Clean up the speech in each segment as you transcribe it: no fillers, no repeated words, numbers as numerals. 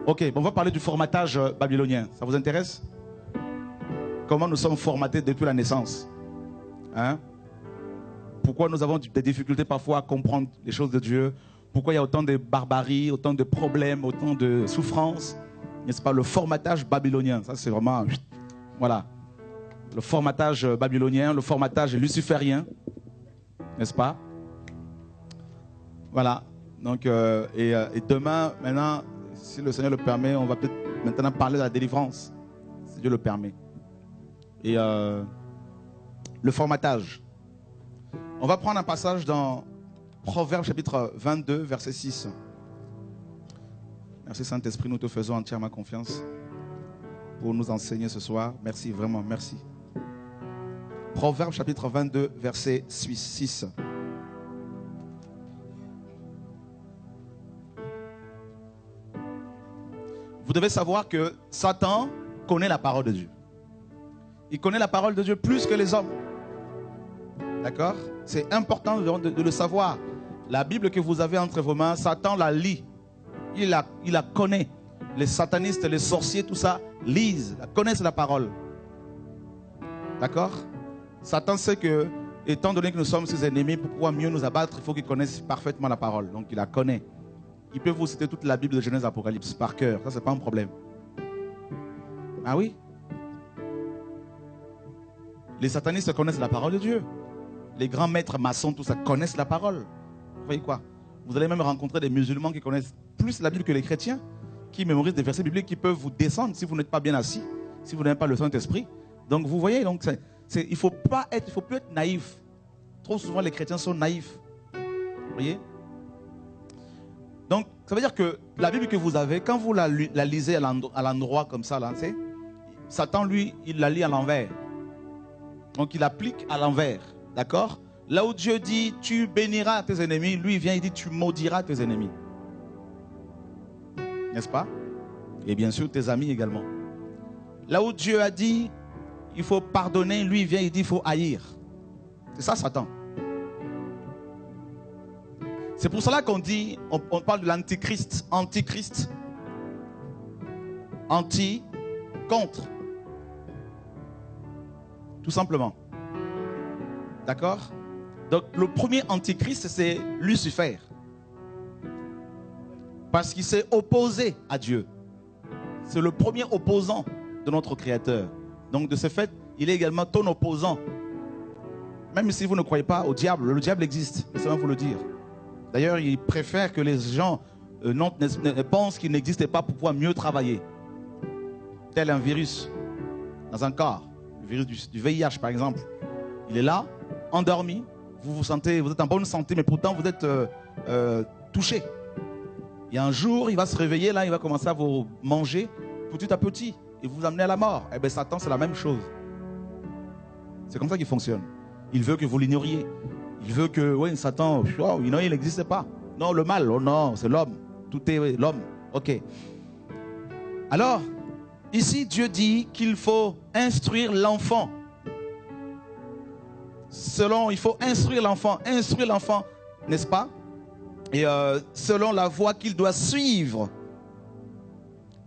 Ok, on va parler du formatage babylonien. Ça vous intéresse? Comment nous sommes formatés depuis la naissance? Hein? Pourquoi nous avons des difficultés parfois à comprendre les choses de Dieu? Pourquoi il y a autant de barbarie, autant de problèmes, autant de souffrances? N'est-ce pas? Le formatage babylonien, ça c'est vraiment... Voilà. Le formatage babylonien, le formatage luciférien. N'est-ce pas? Voilà. Donc, et demain, maintenant, si le Seigneur le permet, on va peut-être maintenant parler de la délivrance, si Dieu le permet. Et le formatage. On va prendre un passage dans Proverbes chapitre 22, verset 6. Merci Saint-Esprit, nous te faisons entièrement confiance pour nous enseigner ce soir. Merci, vraiment, merci. Proverbes chapitre 22, verset 6. Vous devez savoir que Satan connaît la parole de Dieu. Il connaît la parole de Dieu plus que les hommes. D'accord? C'est important de le savoir. La Bible que vous avez entre vos mains, Satan la lit. Il la connaît. Les satanistes, les sorciers, tout ça, lisent, connaissent la parole. D'accord? Satan sait que, étant donné que nous sommes ses ennemis, pour pouvoir mieux nous abattre, il faut qu'il connaisse parfaitement la parole. Donc il la connaît. Il peut vous citer toute la Bible de Genèse Apocalypse par cœur. Ça, c'est pas un problème. Ah oui? Les satanistes connaissent la parole de Dieu. Les grands maîtres maçons, tout ça, connaissent la parole. Vous voyez quoi? Vous allez même rencontrer des musulmans qui connaissent plus la Bible que les chrétiens, qui mémorisent des versets bibliques qui peuvent vous descendre si vous n'êtes pas bien assis, si vous n'avez pas le Saint-Esprit. Donc vous voyez, donc, il ne faut plus être naïf. Trop souvent, les chrétiens sont naïfs. Vous voyez? Donc, ça veut dire que la Bible que vous avez, quand vous la lisez à l'endroit comme ça, là, Satan, lui, il la lit à l'envers. Donc, il applique à l'envers. D'accord? Là où Dieu dit, tu béniras tes ennemis, lui, il vient, il dit, tu maudiras tes ennemis. N'est-ce pas? Et bien sûr, tes amis également. Là où Dieu a dit, il faut pardonner, lui, il vient, il dit, il faut haïr. C'est ça, Satan. C'est pour cela qu'on dit, on parle de l'antichrist, antichrist, anti, contre. Tout simplement. D'accord? Donc le premier antichrist, c'est Lucifer. Parce qu'il s'est opposé à Dieu. C'est le premier opposant de notre Créateur. Donc de ce fait, il est également ton opposant. Même si vous ne croyez pas au diable, le diable existe, laissez-moi vous le dire. D'ailleurs, il préfère que les gens pensent qu'il n'existait pas pour pouvoir mieux travailler. Tel un virus dans un corps, le virus du VIH par exemple. Il est là, endormi, vous vous sentez, vous êtes en bonne santé, mais pourtant vous êtes touché. Et un jour, il va se réveiller, là, il va commencer à vous manger petit à petit et vous amener à la mort. Eh bien, Satan, c'est la même chose. C'est comme ça qu'il fonctionne. Il veut que vous l'ignoriez. Il veut que, oui, Satan, oh, il n'existe pas. Non, le mal, oh non, c'est l'homme. Tout est l'homme. Ok. Alors, ici, Dieu dit qu'il faut instruire l'enfant. Il faut instruire l'enfant, n'est-ce pas? Et selon la voie qu'il doit suivre.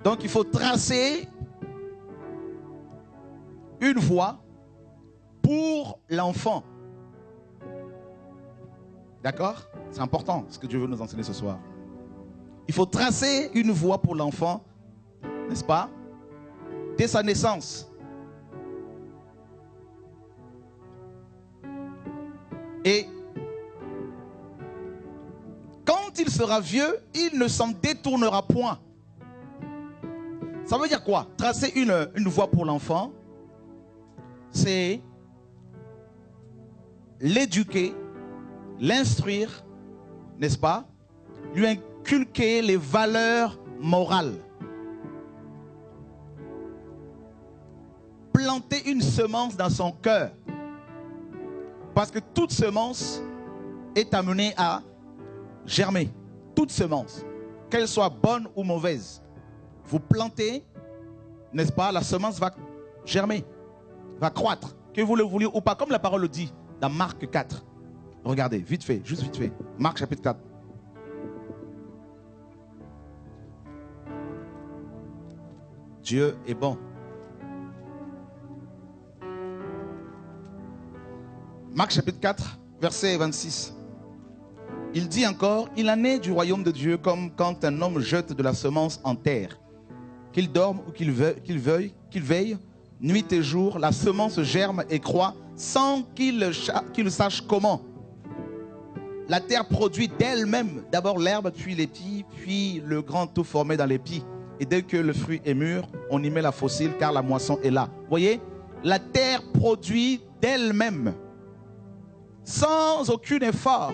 Donc, il faut tracer une voie pour l'enfant. D'accord? C'est important ce que Dieu veut nous enseigner ce soir. Il faut tracer une voie pour l'enfant, n'est-ce pas? Dès sa naissance. Et quand il sera vieux, il ne s'en détournera point. Ça veut dire quoi? Tracer une voie pour l'enfant, c'est l'éduquer, l'instruire, n'est-ce pas? Lui inculquer les valeurs morales. Planter une semence dans son cœur. Parce que toute semence est amenée à germer. Toute semence, qu'elle soit bonne ou mauvaise. Vous plantez, n'est-ce pas? La semence va germer, va croître. Que vous le vouliez ou pas, comme la parole le dit dans Marc 4. Regardez, vite fait, juste vite fait. Marc chapitre 4. Dieu est bon. Marc chapitre 4, verset 26. Il dit encore, il en est du royaume de Dieu comme quand un homme jette de la semence en terre. Qu'il dorme ou qu'il veille, nuit et jour, la semence germe et croît sans qu'il sache comment. La terre produit d'elle-même d'abord l'herbe, puis l'épi, puis le grand tout formé dans l'épi. Et dès que le fruit est mûr, on y met la faucille car la moisson est là. Vous voyez, la terre produit d'elle-même, sans aucun effort,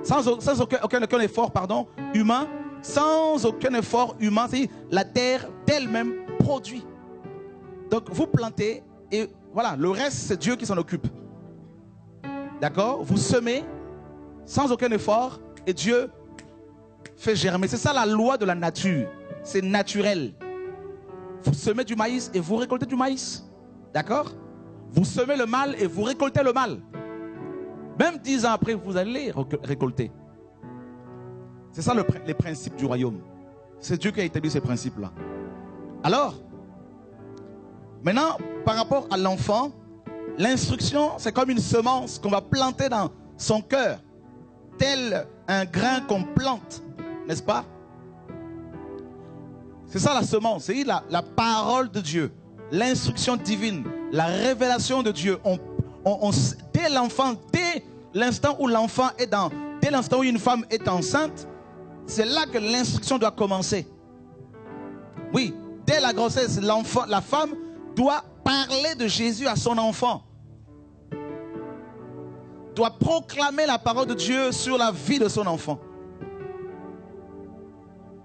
sans aucun effort humain, sans aucun effort humain. La terre d'elle-même produit. Donc vous plantez et voilà, le reste c'est Dieu qui s'en occupe. D'accord? Vous semez sans aucun effort et Dieu fait germer. C'est ça la loi de la nature. C'est naturel. Vous semez du maïs et vous récoltez du maïs. D'accord? Vous semez le mal et vous récoltez le mal. Même 10 ans après, vous allez récolter. C'est ça les principes du royaume. C'est Dieu qui a établi ces principes-là. Alors, maintenant, par rapport à l'enfant, l'instruction, c'est comme une semence qu'on va planter dans son cœur, tel un grain qu'on plante, n'est-ce pas? C'est ça la semence, c'est la parole de Dieu, l'instruction divine, la révélation de Dieu. Dès l'enfant, dès l'instant où l'enfant est dès l'instant où une femme est enceinte, c'est là que l'instruction doit commencer. Oui, dès la grossesse, la femme doit parler de Jésus à son enfant. Doit proclamer la parole de Dieu sur la vie de son enfant.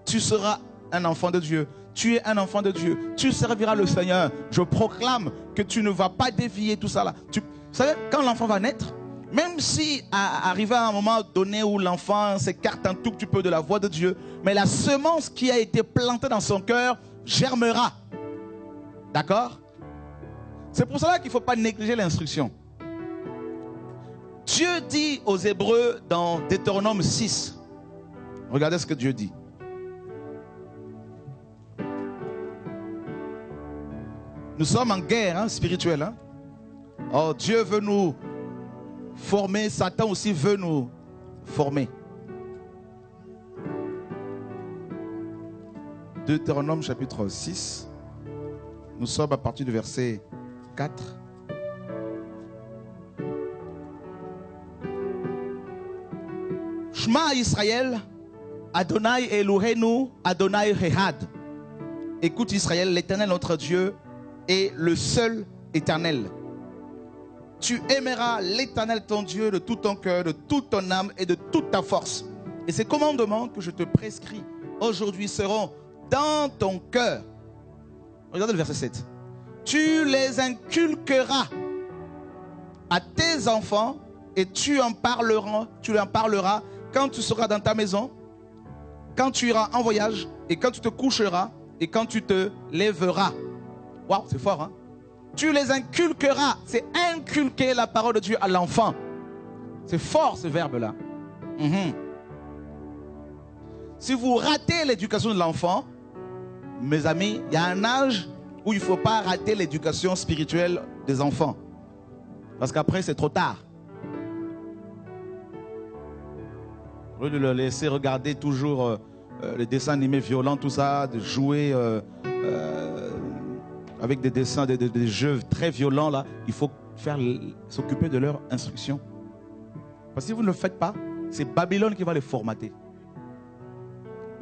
Tu seras un enfant de Dieu. Tu es un enfant de Dieu. Tu serviras le Seigneur. Je proclame que tu ne vas pas dévier tout ça là. Vous savez, quand l'enfant va naître, même si arrivé à un moment donné où l'enfant s'écarte un tout petit peu de la voix de Dieu, mais la semence qui a été plantée dans son cœur germera. D'accord? C'est pour cela qu'il ne faut pas négliger l'instruction. Dieu dit aux Hébreux dans Deutéronome 6, regardez ce que Dieu dit. Nous sommes en guerre spirituelle. Oh, Dieu veut nous former, Satan aussi veut nous former. Deutéronome chapitre 6, nous sommes à partir du verset 4. Shema Israël, Adonai Elohenu, Adonai Echad. Écoute Israël, l'Éternel notre Dieu est le seul éternel. Tu aimeras l'Éternel ton Dieu de tout ton cœur, de toute ton âme et de toute ta force. Et ces commandements que je te prescris aujourd'hui seront dans ton cœur. Regardez le verset 7. Tu les inculqueras à tes enfants et tu en parleras quand tu seras dans ta maison, quand tu iras en voyage et quand tu te coucheras et quand tu te lèveras. Waouh, c'est fort, hein? Tu les inculqueras. C'est inculquer la parole de Dieu à l'enfant. C'est fort ce verbe-là. Si vous ratez l'éducation de l'enfant, mes amis, il y a un âge où il ne faut pas rater l'éducation spirituelle des enfants. Parce qu'après, c'est trop tard. Au lieu de le laisser regarder toujours les dessins animés violents, tout ça, de jouer avec des dessins, des jeux très violents, là, il faut s'occuper de leur instruction. Parce que si vous ne le faites pas, c'est Babylone qui va les formater.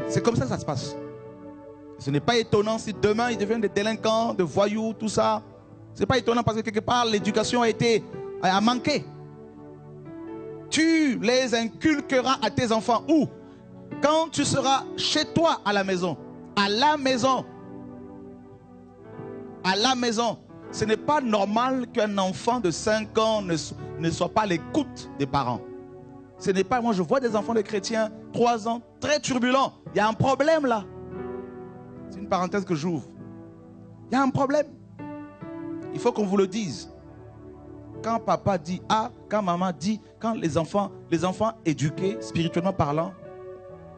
C'est comme ça que ça se passe. Ce n'est pas étonnant si demain ils deviennent des délinquants, des voyous, tout ça. Ce n'est pas étonnant parce que quelque part l'éducation a manqué. Tu les inculqueras à tes enfants. Où? Quand tu seras chez toi à la maison. À la maison. À la maison. Ce n'est pas normal qu'un enfant de 5 ans ne soit pas à l'écoute des parents. Ce n'est pas, moi je vois des enfants de chrétiens, 3 ans, très turbulents. Il y a un problème là. C'est une parenthèse que j'ouvre. Il y a un problème. Il faut qu'on vous le dise. Quand papa dit A, quand maman dit, quand les enfants éduqués, spirituellement parlant,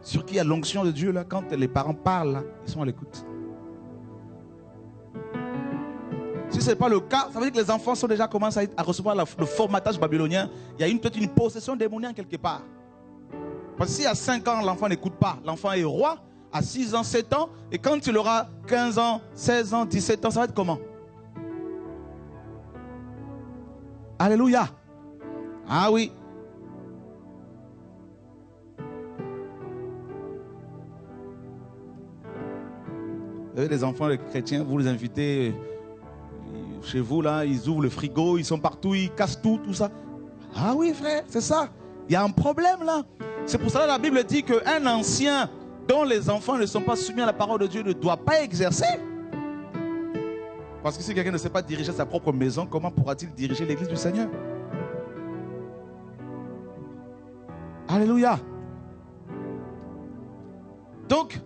sur qui il y a l'onction de Dieu, là, quand les parents parlent, là, ils sont à l'écoute. Si ce n'est pas le cas, ça veut dire que les enfants sont déjà commencé à recevoir le formatage babylonien. Il y a peut-être une possession démoniaque quelque part. Parce que si à 5 ans, l'enfant n'écoute pas, l'enfant est roi, à 6 ans, 7 ans, et quand il aura 15 ans, 16 ans, 17 ans, ça va être comment? Alléluia. Ah oui. Vous savez, les enfants, les chrétiens, vous les invitez chez vous, là, ils ouvrent le frigo, ils sont partout, ils cassent tout, tout ça. Ah oui, frère, c'est ça. Il y a un problème là. C'est pour ça que la Bible dit qu'un ancien dont les enfants ne sont pas soumis à la parole de Dieu ne doit pas exercer. Parce que si quelqu'un ne sait pas diriger sa propre maison, comment pourra-t-il diriger l'église du Seigneur? Alléluia. Donc,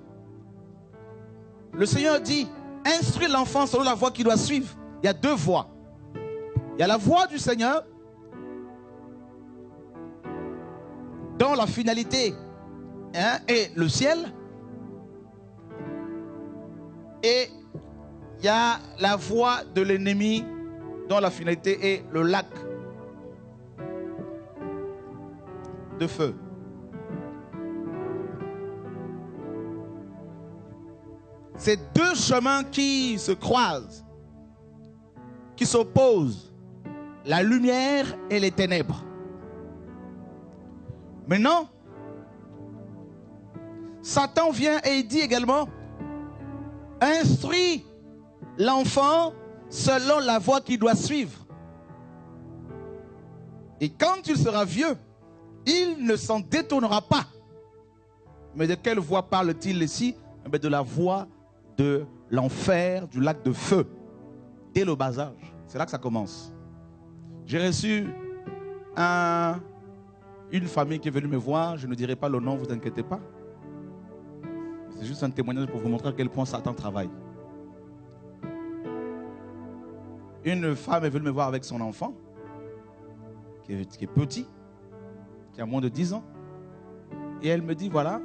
le Seigneur dit, instruis l'enfant selon la voie qu'il doit suivre. Il y a 2 voies. Il y a la voie du Seigneur, dont la finalité est le ciel. Et il y a la voie de l'ennemi, dont la finalité est le lac de feu. C'est 2 chemins qui se croisent, qui s'opposent, la lumière et les ténèbres. Maintenant, Satan vient et il dit également, instruis l'enfant selon la voie qu'il doit suivre. Et quand il sera vieux, il ne s'en détournera pas. Mais de quelle voie parle-t-il ici? Mais de la voie de l'enfer, du lac de feu, dès le bas âge. C'est là que ça commence. J'ai reçu une famille qui est venue me voir. Je ne dirai pas le nom, vous inquiétez pas. C'est juste un témoignage pour vous montrer à quel point Satan travaille. Une femme est venue me voir avec son enfant, qui est petit, qui a moins de 10 ans. Et elle me dit, voilà,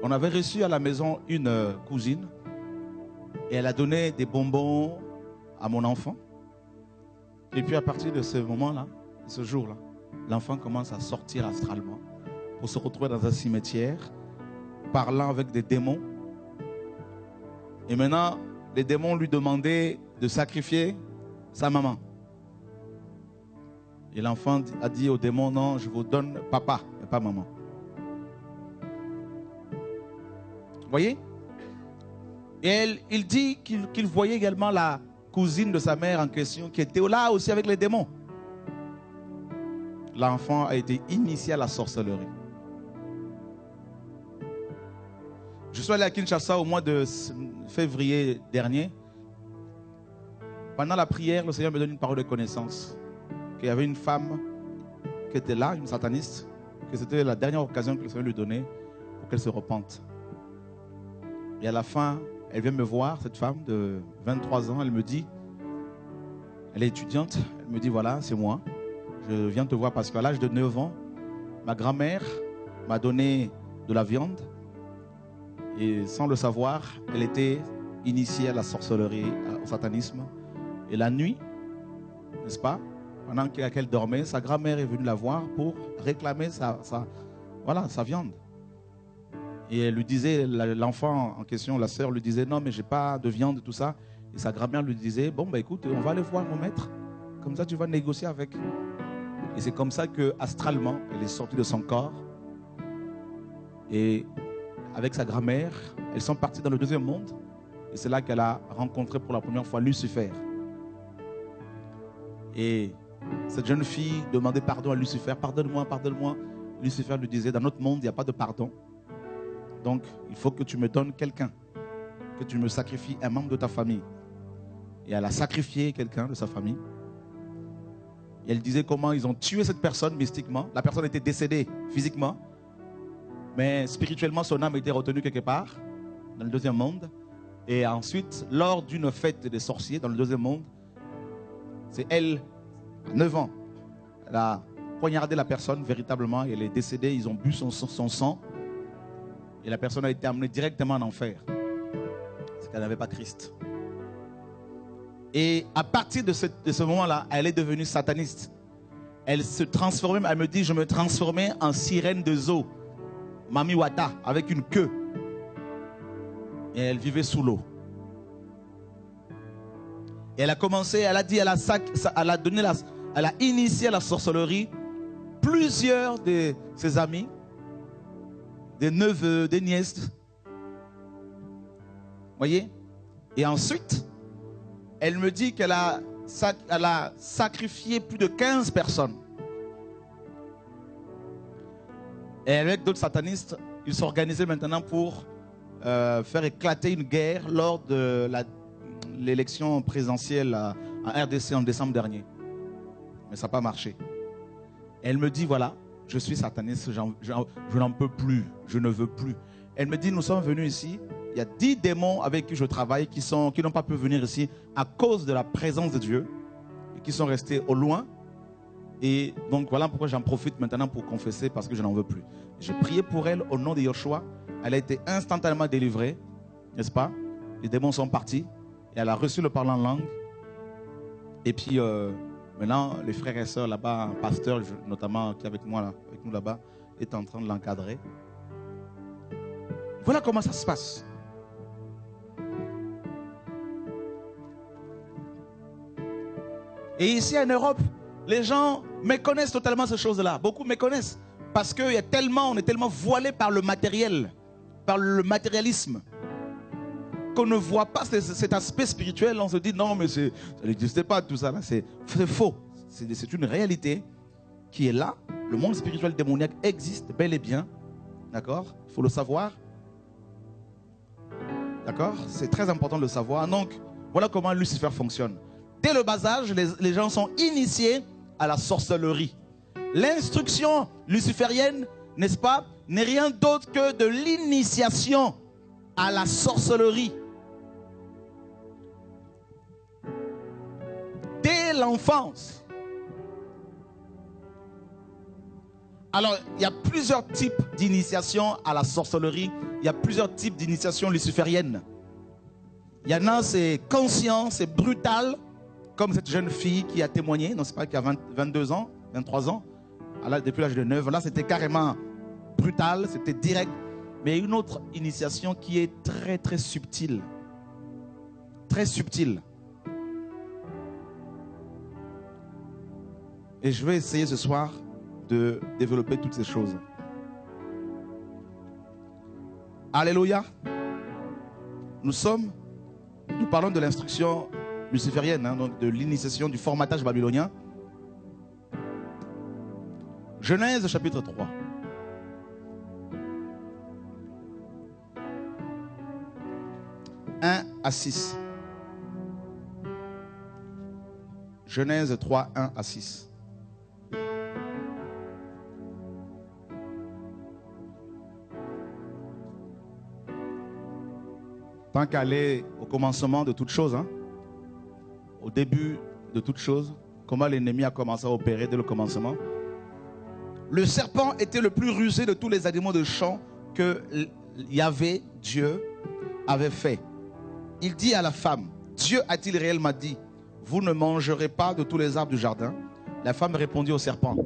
on avait reçu à la maison une cousine. Et elle a donné des bonbons à mon enfant. Et puis à partir de ce moment-là, ce jour-là, l'enfant commence à sortir astralement pour se retrouver dans un cimetière, parlant avec des démons. Et maintenant, les démons lui demandaient de sacrifier sa maman. Et l'enfant a dit aux démons, non, je vous donne papa, mais pas maman. Vous voyez? Et il dit qu'il voyait également la cousine de sa mère en question qui était là aussi avec les démons. L'enfant a été initié à la sorcellerie. Je suis allé à Kinshasa au mois de février dernier. Pendant la prière, le Seigneur me donne une parole de connaissance. Qu'il y avait une femme qui était là, une sataniste, que c'était la dernière occasion que le Seigneur lui donnait pour qu'elle se repente. Et à la fin, elle vient me voir, cette femme de 23 ans, elle me dit, elle est étudiante, elle me dit, voilà, c'est moi. Je viens te voir parce qu'à l'âge de 9 ans, ma grand-mère m'a donné de la viande. Et sans le savoir, elle était initiée à la sorcellerie, au satanisme. Et la nuit, n'est-ce pas, pendant qu'elle dormait, sa grand-mère est venue la voir pour réclamer sa viande. Et elle lui disait, l'enfant en question, la sœur lui disait, non mais j'ai pas de viande, tout ça. Et sa grand-mère lui disait, bon bah écoute, on va aller voir mon maître. Comme ça tu vas négocier avec. Et c'est comme ça que astralement, elle est sortie de son corps. Et avec sa grand-mère, elles sont parties dans le 2e monde. Et c'est là qu'elle a rencontré pour la première fois Lucifer. Et cette jeune fille demandait pardon à Lucifer. Pardonne-moi, pardonne-moi. Lucifer lui disait, dans notre monde, il n'y a pas de pardon. Donc, il faut que tu me donnes quelqu'un, que tu me sacrifies un membre de ta famille. Et elle a sacrifié quelqu'un de sa famille. Et elle disait comment ils ont tué cette personne mystiquement. La personne était décédée physiquement, mais spirituellement, son âme était retenue quelque part, dans le 2e monde. Et ensuite, lors d'une fête des sorciers, dans le 2e monde, c'est elle, à 9 ans, elle a poignardé la personne véritablement. Et elle est décédée, ils ont bu son sang. Et la personne a été amenée directement en enfer. C'est qu'elle n'avait pas Christ. Et à partir de ce moment-là, elle est devenue sataniste. Elle se transformait, elle me dit, je me transformais en sirène de zoo, Mami Wata, avec une queue. Et elle vivait sous l'eau. Et elle a commencé, elle a dit, elle a initié à la sorcellerie plusieurs de ses amis, des neveux, des nièces. Voyez? Et ensuite, elle me dit qu'elle a sacrifié plus de 15 personnes. Et avec d'autres satanistes, ils s'organisaient maintenant pour faire éclater une guerre lors de l'élection présidentielle en RDC en décembre dernier. Mais ça n'a pas marché. Elle me dit, voilà, je suis sataniste, je n'en peux plus, je ne veux plus. Elle me dit, nous sommes venus ici, il y a 10 démons avec qui je travaille qui n'ont pas pu venir ici à cause de la présence de Dieu et qui sont restés au loin. Et donc voilà pourquoi j'en profite maintenant pour confesser, parce que je n'en veux plus. J'ai prié pour elle au nom de Yoshua. Elle a été instantanément délivrée, n'est-ce pas? Les démons sont partis et elle a reçu le parler en langue. Et puis maintenant, les frères et sœurs là-bas, un pasteur notamment qui est avec moi, avec nous là-bas, est en train de l'encadrer. Voilà comment ça se passe. Et ici en Europe, les gens méconnaissent totalement ces choses-là. Beaucoup méconnaissent. Parce qu'on est tellement voilé par le matériel, par le matérialisme, qu'on ne voit pas cet aspect spirituel. On se dit non, mais ça n'existait pas tout ça. C'est faux. C'est une réalité qui est là. Le monde spirituel démoniaque existe bel et bien. D'accord? Il faut le savoir. D'accord? C'est très important de le savoir. Donc, voilà comment Lucifer fonctionne. Dès le bas âge, les gens sont initiés à la sorcellerie. L'instruction luciférienne, n'est-ce pas, n'est rien d'autre que de l'initiation à la sorcellerie. Dès l'enfance. Alors, il y a plusieurs types d'initiation à la sorcellerie. Il y a plusieurs types d'initiation luciférienne. Il y en a, c'est conscient, c'est brutal. Comme cette jeune fille qui a témoigné, non, c'est pas, qui a 22 ans, 23 ans, depuis l'âge de 9 ans, là c'était carrément brutal, c'était direct. Mais il y a une autre initiation qui est très très subtile. Très subtile. Et je vais essayer ce soir de développer toutes ces choses. Alléluia. Nous parlons de l'instruction luciférienne, hein, donc de l'initiation du formatage babylonien. Genèse chapitre 3. « 1 à 6. Genèse 3, 1 à 6. Tant qu'aller au commencement de toute chose, hein, au début de toute chose, comment l'ennemi a commencé à opérer dès le commencement. Le serpent était le plus rusé de tous les animaux de champ que Yahvé, Dieu, avait fait. Il dit à la femme, Dieu a-t-il réellement dit, vous ne mangerez pas de tous les arbres du jardin? La femme répondit au serpent,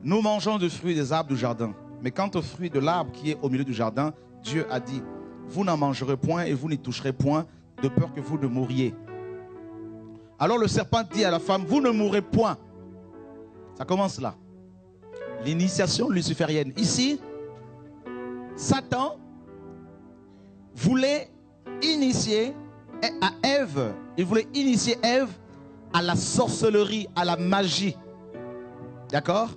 nous mangeons du fruit des arbres du jardin. Mais quant au fruit de l'arbre qui est au milieu du jardin, Dieu a dit, vous n'en mangerez point et vous n'y toucherez point, de peur que vous ne mouriez. Alors le serpent dit à la femme, vous ne mourrez point. Ça commence là. L'initiation luciférienne. Ici, Satan voulait initier à Ève, il voulait initier Ève à la sorcellerie, à la magie. D'accord?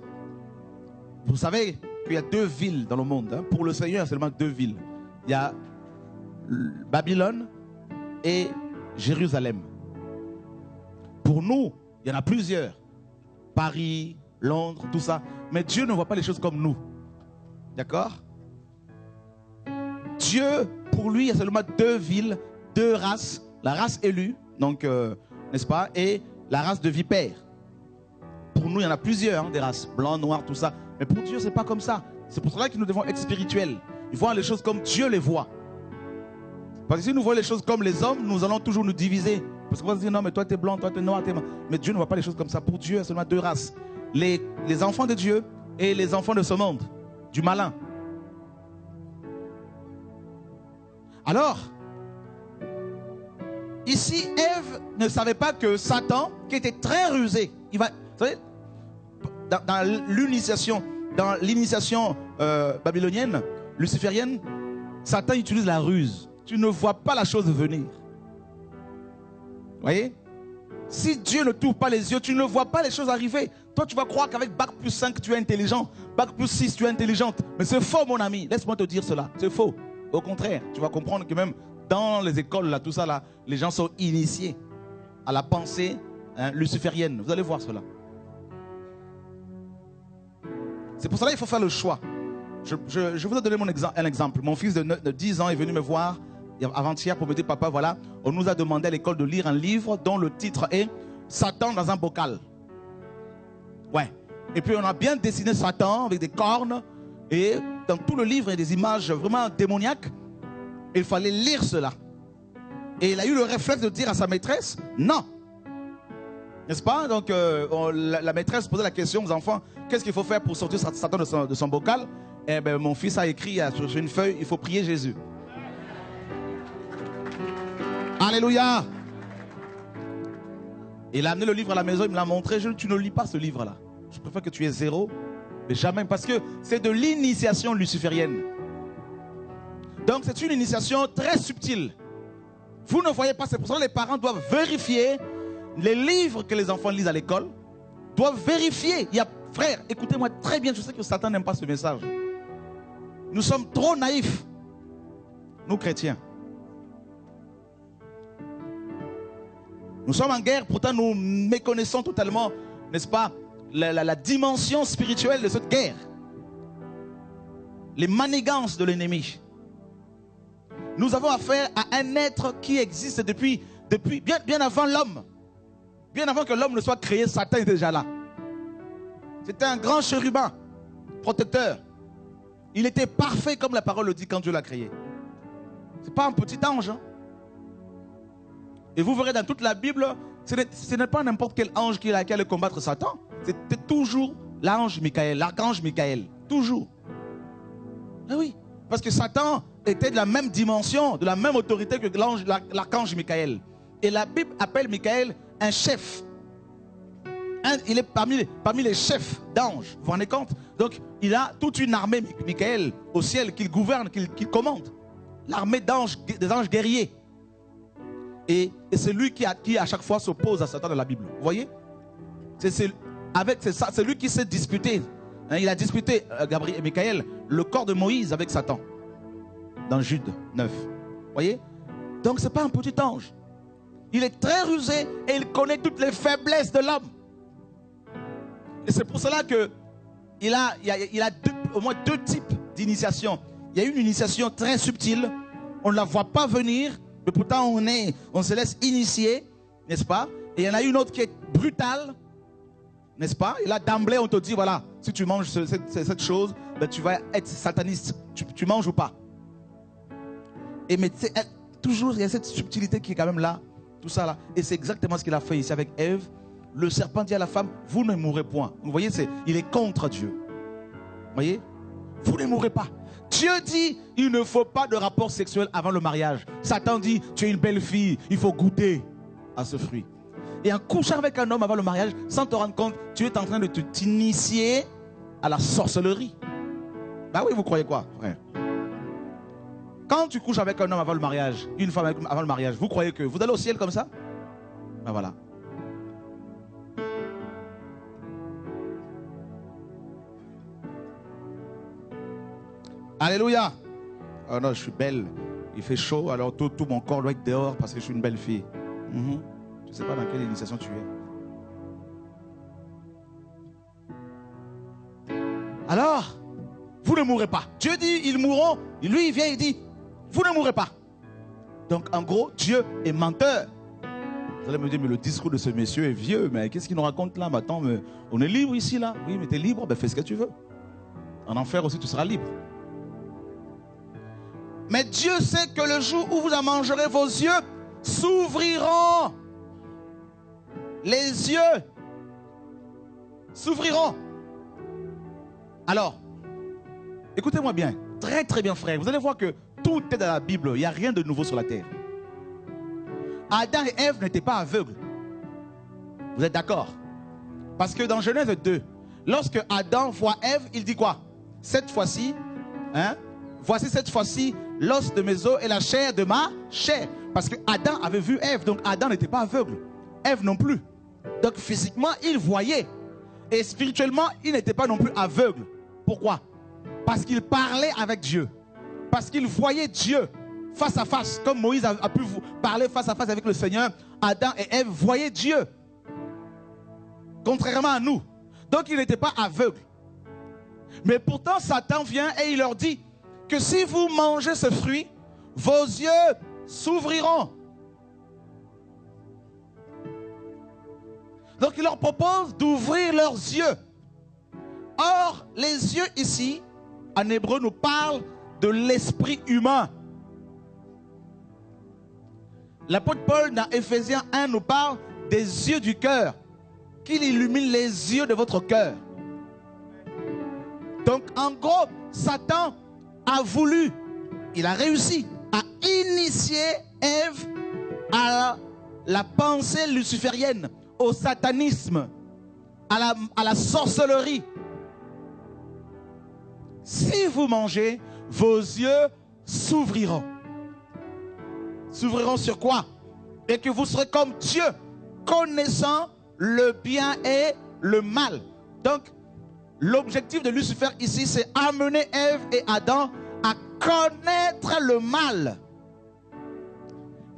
Vous savez qu'il y a 2 villes dans le monde. Hein? Pour le Seigneur, il y a seulement 2 villes. Il y a Babylone et Jérusalem. Pour nous, il y en a plusieurs. Paris, Londres, tout ça. Mais Dieu ne voit pas les choses comme nous. D'accord? Dieu, pour lui, il y a seulement 2 villes, 2 races. La race élue, donc, n'est-ce pas? Et la race de vipères. Pour nous, il y en a plusieurs, hein, des races. Blanc, noir, tout ça. Mais pour Dieu, ce n'est pas comme ça. C'est pour cela que nous devons être spirituels. Il faut voir les choses comme Dieu les voit. Parce que si nous voyons les choses comme les hommes, nous allons toujours nous diviser Parce qu'on va se dire, non, mais toi, tu es blanc, toi, tu es noir, mais Dieu ne voit pas les choses comme ça. Pour Dieu, il y a seulement deux races. Les enfants de Dieu et les enfants de ce monde, du malin. Alors, ici, Ève ne savait pas que Satan, qui était très rusé, il va, vous savez, dans l'initiation babylonienne, luciférienne, Satan utilise la ruse. Tu ne vois pas la chose venir. Vous voyez? Si Dieu ne t'ouvre pas les yeux, tu ne vois pas les choses arriver. Toi, tu vas croire qu'avec Bac plus 5, tu es intelligent. Bac plus 6, tu es intelligente. Mais c'est faux, mon ami. Laisse-moi te dire cela. C'est faux. Au contraire, tu vas comprendre que même dans les écoles, là, tout ça, là, les gens sont initiés à la pensée luciférienne. Vous allez voir cela. C'est pour cela qu'il faut faire le choix. Je vous ai donné un exemple. Mon fils de 10 ans est venu me voir avant-hier pour me dire, papa, voilà, on nous a demandé à l'école de lire un livre dont le titre est Satan dans un bocal. Ouais. Et puis on a bien dessiné Satan avec des cornes. Et dans tout le livre, il y a des images vraiment démoniaques. Et il fallait lire cela. Et il a eu le réflexe de dire à sa maîtresse, non. N'est-ce pas? Donc la maîtresse posait la question aux enfants, qu'est-ce qu'il faut faire pour sortir Satan de son bocal? Eh bien, mon fils a écrit sur une feuille, il faut prier Jésus. Alléluia. Il a amené le livre à la maison, il me l'a montré. Tu ne lis pas ce livre-là. Je préfère que tu aies 0, mais jamais. Parce que c'est de l'initiation luciférienne. Donc c'est une initiation très subtile. Vous ne voyez pas, c'est pour ça que les parents doivent vérifier les livres que les enfants lisent à l'école. Doivent vérifier. Frère, écoutez-moi très bien, je sais que Satan n'aime pas ce message. Nous sommes trop naïfs, nous chrétiens. Nous sommes en guerre, pourtant nous méconnaissons totalement, n'est-ce pas, la dimension spirituelle de cette guerre. Les manigances de l'ennemi. Nous avons affaire à un être qui existe depuis bien avant l'homme. Bien avant que l'homme ne soit créé, Satan est déjà là. C'était un grand chérubin, protecteur. Il était parfait comme la parole le dit quand Dieu l'a créé. Ce n'est pas un petit ange. Hein? Et vous verrez dans toute la Bible, ce n'est pas n'importe quel ange qui allait combattre Satan. C'était toujours l'ange Michael, l'archange Michael. Toujours. Ah oui, parce que Satan était de la même dimension, de la même autorité que l'archange Michael. Et la Bible appelle Michael un chef. Il est parmi les chefs d'anges. Vous vous rendez compte? Donc, il a toute une armée, Michael, au ciel, qu'il gouverne, qu'il commande. L'armée d'anges, des anges guerriers. Et c'est lui qui à chaque fois s'oppose à Satan dans la Bible. Vous voyez? C'est lui qui s'est disputé. Hein, il a disputé, Gabriel et Michael, le corps de Moïse avec Satan. Dans Jude 9. Vous voyez? Donc ce n'est pas un petit ange. Il est très rusé et il connaît toutes les faiblesses de l'homme. Et c'est pour cela qu'il a au moins deux types d'initiation. Il y a une initiation très subtile. On ne la voit pas venir. Mais pourtant on se laisse initier. N'est-ce pas? Et il y en a une autre qui est brutale. N'est-ce pas? Et là d'emblée on te dit voilà, si tu manges cette chose, ben, tu vas être sataniste. Tu manges ou pas? Et mais toujours il y a cette subtilité qui est quand même là. Tout ça là. Et c'est exactement ce qu'il a fait ici avec Ève. Le serpent dit à la femme, vous ne mourrez point. Vous voyez, il est contre Dieu. Vous voyez? Vous ne mourrez pas. Dieu dit, il ne faut pas de rapport sexuel avant le mariage. Satan dit, tu es une belle fille, il faut goûter à ce fruit. Et en couchant avec un homme avant le mariage, sans te rendre compte, tu es en train de t'initier à la sorcellerie. Bah oui, vous croyez quoi, frère? Quand tu couches avec un homme avant le mariage, une femme avant le mariage, vous croyez que vous allez au ciel comme ça? Ben voilà. Alléluia. Oh non, je suis belle. Il fait chaud, alors tout mon corps doit être dehors parce que je suis une belle fille. Je ne sais pas dans quelle initiation tu es. Alors, vous ne mourrez pas. Dieu dit, ils mourront. Lui, il vient, il dit, vous ne mourrez pas. Donc, en gros, Dieu est menteur. Vous allez me dire, mais le discours de ce monsieur est vieux. Mais qu'est-ce qu'il nous raconte là? Maintenant, on est libre ici, là. Oui, mais tu es libre, ben fais ce que tu veux. En enfer aussi, tu seras libre. Mais Dieu sait que le jour où vous en mangerez, vos yeux s'ouvriront les yeux s'ouvriront. Alors, écoutez-moi bien, très très bien frère, vous allez voir que tout est dans la Bible, il n'y a rien de nouveau sur la terre. Adam et Ève n'étaient pas aveugles. Vous êtes d'accord? Parce que dans Genèse 2, lorsque Adam voit Ève, il dit quoi? Cette fois-ci, voici cette fois-ci l'os de mes os et la chair de ma chair. Parce que Adam avait vu Ève, donc Adam n'était pas aveugle. Ève non plus. Donc physiquement, il voyait. Et spirituellement, il n'était pas non plus aveugle. Pourquoi? Parce qu'il parlait avec Dieu. Parce qu'il voyait Dieu face à face. Comme Moïse a pu parler face à face avec le Seigneur, Adam et Ève voyaient Dieu. Contrairement à nous. Donc il n'était pas aveugle. Mais pourtant Satan vient et il leur dit que si vous mangez ce fruit, vos yeux s'ouvriront. Donc il leur propose d'ouvrir leurs yeux. Or, les yeux ici, en hébreu, nous parlent de l'esprit humain. L'apôtre Paul, dans Éphésiens 1, nous parle des yeux du cœur. Qu'il illumine les yeux de votre cœur. Donc, en gros, Satan a voulu, il a réussi à initier Ève à la pensée luciférienne, au satanisme, à la sorcellerie. Si vous mangez, vos yeux s'ouvriront. S'ouvriront sur quoi? Et que vous serez comme Dieu, connaissant le bien et le mal. Donc, l'objectif de Lucifer ici, c'est amener Ève et Adam à connaître le mal.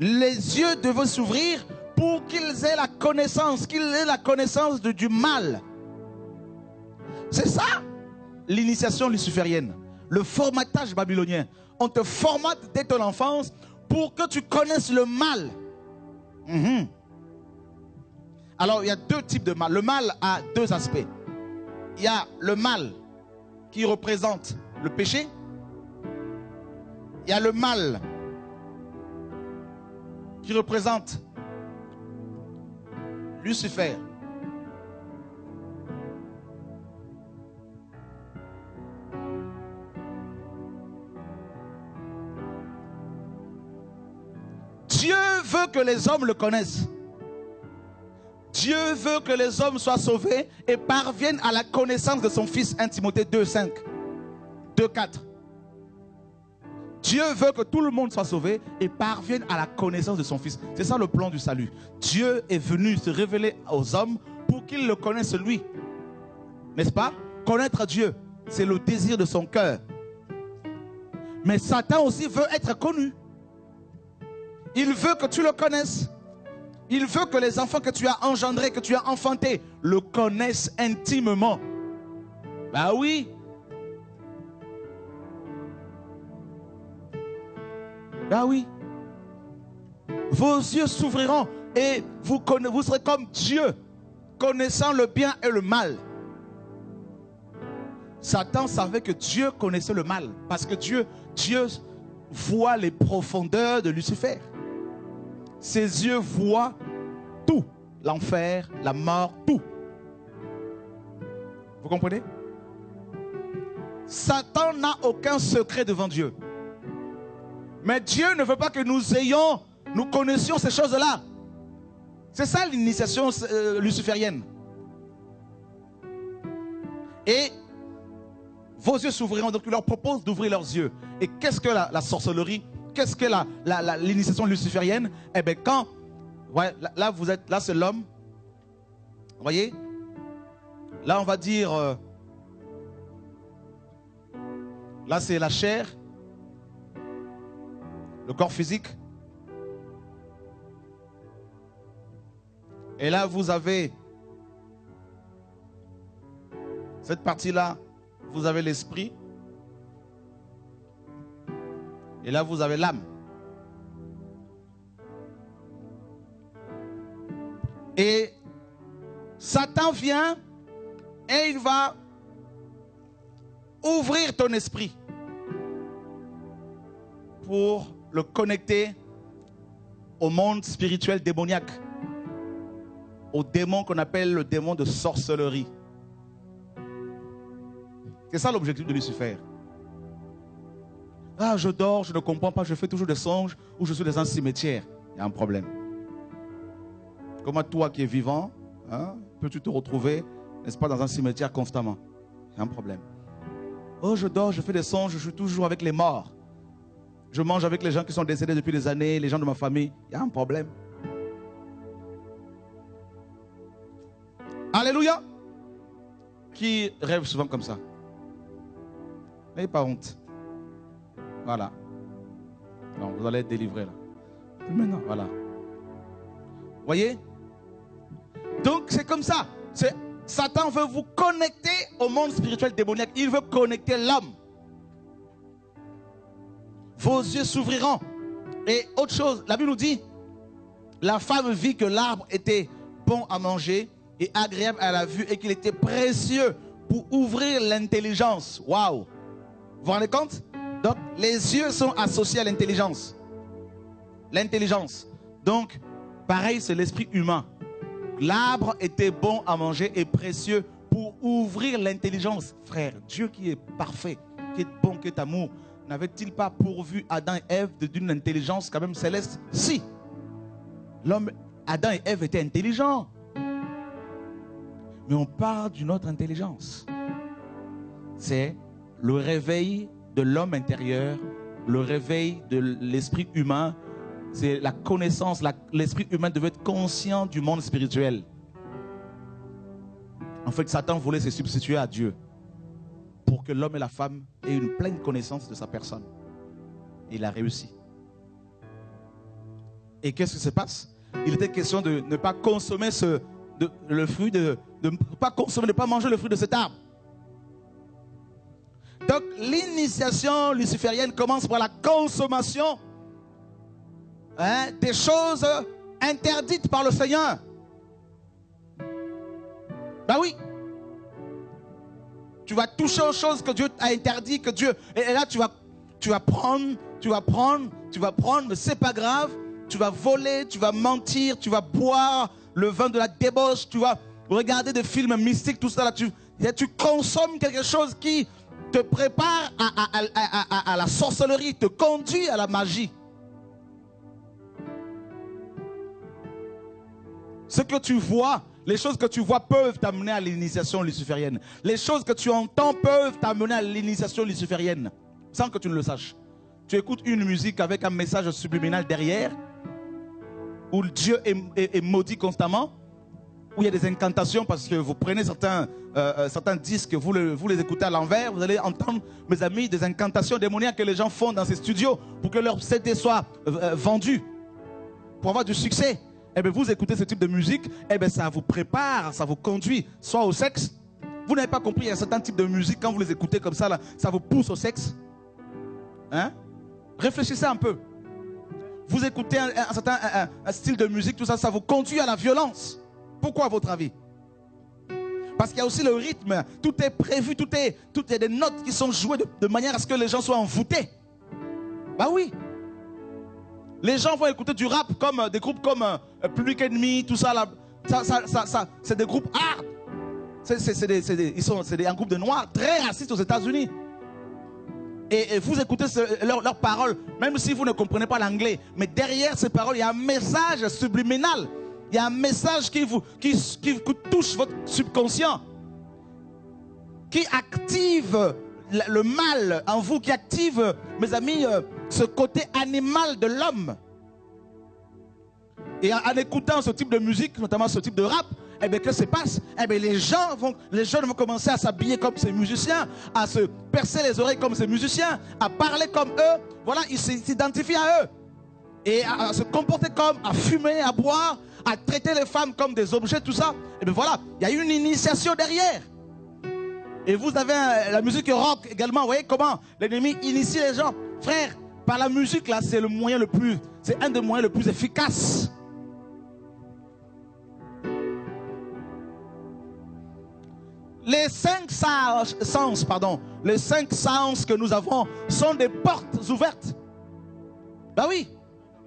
Les yeux devaient s'ouvrir pour qu'ils aient la connaissance, du mal. C'est ça, l'initiation luciférienne, le formatage babylonien. On te formate dès ton enfance pour que tu connaisses le mal. Alors, il y a deux types de mal. Le mal a deux aspects. Il y a le mal qui représente le péché. Il y a le mal qui représente Lucifer. Dieu veut que les hommes le connaissent. Dieu veut que les hommes soient sauvés et parviennent à la connaissance de son Fils. 1 Timothée 2,5, 2,4. Dieu veut que tout le monde soit sauvé et parvienne à la connaissance de son Fils. C'est ça le plan du salut. Dieu est venu se révéler aux hommes pour qu'ils le connaissent lui. N'est-ce pas? Connaître Dieu, c'est le désir de son cœur. Mais Satan aussi veut être connu. Il veut que tu le connaisses. Il veut que les enfants que tu as engendrés, que tu as enfantés, le connaissent intimement. Bah oui. Bah oui. Vos yeux s'ouvriront et vous serez comme Dieu, connaissant le bien et le mal. Satan savait que Dieu connaissait le mal, parce que Dieu voit les profondeurs de Lucifer. Ses yeux voient tout, l'enfer, la mort, tout. Vous comprenez? Satan n'a aucun secret devant Dieu. Mais Dieu ne veut pas que nous connaissions ces choses-là. C'est ça l'initiation luciférienne. Et vos yeux s'ouvriront, donc il leur propose d'ouvrir leurs yeux. Et qu'est-ce que la sorcellerie? Qu'est-ce que l'initiation luciférienne? Eh bien, quand, ouais, là c'est l'homme. Vous voyez? Là, on va dire, là c'est la chair, le corps physique. Et là, vous avez cette partie-là, vous avez l'esprit. Et là, vous avez l'âme. Et Satan vient et il va ouvrir ton esprit pour le connecter au monde spirituel démoniaque, au démon qu'on appelle le démon de sorcellerie. C'est ça l'objectif de Lucifer. Ah, je dors, je ne comprends pas, je fais toujours des songes ou je suis dans un cimetière. Il y a un problème. Comment toi qui es vivant, hein, peux-tu te retrouver, n'est-ce pas, dans un cimetière constamment? Il y a un problème. Oh, je dors, je fais des songes, je suis toujours avec les morts. Je mange avec les gens qui sont décédés depuis des années, les gens de ma famille. Il y a un problème. Alléluia. Qui rêve souvent comme ça? N'ayez pas honte. Voilà. Non, vous allez être délivré là. Maintenant, voilà. Voyez? Donc c'est comme ça. Satan veut vous connecter au monde spirituel démoniaque. Il veut connecter l'homme. Vos yeux s'ouvriront. Et autre chose, la Bible nous dit, la femme vit que l'arbre était bon à manger et agréable à la vue et qu'il était précieux pour ouvrir l'intelligence. Waouh! Vous vous rendez compte? Donc, les yeux sont associés à l'intelligence. L'intelligence. Donc, pareil, c'est l'esprit humain. L'arbre était bon à manger et précieux pour ouvrir l'intelligence. Frère, Dieu qui est parfait, qui est bon, qui est amour, n'avait-il pas pourvu Adam et Ève d'une intelligence quand même céleste? Si. L'homme, Adam et Ève étaient intelligents. Mais on parle d'une autre intelligence. C'est le réveil de l'homme intérieur, le réveil de l'esprit humain. C'est la connaissance, l'esprit humain devait être conscient du monde spirituel. En fait, Satan voulait se substituer à Dieu pour que l'homme et la femme aient une pleine connaissance de sa personne. Et il a réussi. Et qu'est-ce qui se passe? Il était question de ne pas consommer le fruit, de ne pas consommer, de ne pas manger le fruit de cet arbre. Donc l'initiation luciférienne commence par la consommation des choses interdites par le Seigneur. Ben oui. Tu vas toucher aux choses que Dieu a interdit, que Dieu... Et là, tu vas prendre, mais c'est pas grave. Tu vas voler, tu vas mentir, tu vas boire le vin de la débauche, tu vas regarder des films mystiques, tout ça. Là, tu consommes quelque chose qui te prépare à la sorcellerie, te conduit à la magie. Ce que tu vois, les choses que tu vois peuvent t'amener à l'initiation luciférienne. Les choses que tu entends peuvent t'amener à l'initiation luciférienne, sans que tu ne le saches. Tu écoutes une musique avec un message subliminal derrière, où Dieu est maudit constamment, où il y a des incantations, parce que vous prenez certains disques, vous les écoutez à l'envers, vous allez entendre, mes amis, des incantations démoniaques que les gens font dans ces studios pour que leur CD soit vendu, pour avoir du succès. Eh bien, vous écoutez ce type de musique, eh bien, ça vous prépare, ça vous conduit soit au sexe. Vous n'avez pas compris, il y a un certain type de musique, quand vous les écoutez comme ça, là, ça vous pousse au sexe. Hein? Réfléchissez un peu. Vous écoutez un certain style de musique, tout ça, ça vous conduit à la violence. Pourquoi à votre avis? Parce qu'il y a aussi le rythme, tout est prévu, tout est des notes qui sont jouées de manière à ce que les gens soient envoûtés. Bah oui. Les gens vont écouter du rap comme des groupes comme Public Enemy, tout ça là. C'est des groupes hard. C'est un groupe de noirs très racistes aux États-Unis. Et vous écoutez leurs paroles, même si vous ne comprenez pas l'anglais. Mais derrière ces paroles, il y a un message subliminal. Il y a un message qui touche votre subconscient, qui active le mal en vous, qui active, mes amis, ce côté animal de l'homme. Et en écoutant ce type de musique, notamment ce type de rap, eh bien, que se passe? Eh bien, les jeunes vont commencer à s'habiller comme ces musiciens, à se percer les oreilles comme ces musiciens, à parler comme eux. Voilà, ils s'identifient à eux. Et à se comporter comme, à fumer, à boire, à traiter les femmes comme des objets, tout ça. Et bien voilà, il y a une initiation derrière. Et vous avez la musique rock également. Vous voyez comment l'ennemi initie les gens. Frère, par la musique là, c'est un des moyens les plus efficaces. Les cinq sens que nous avons sont des portes ouvertes. Ben oui,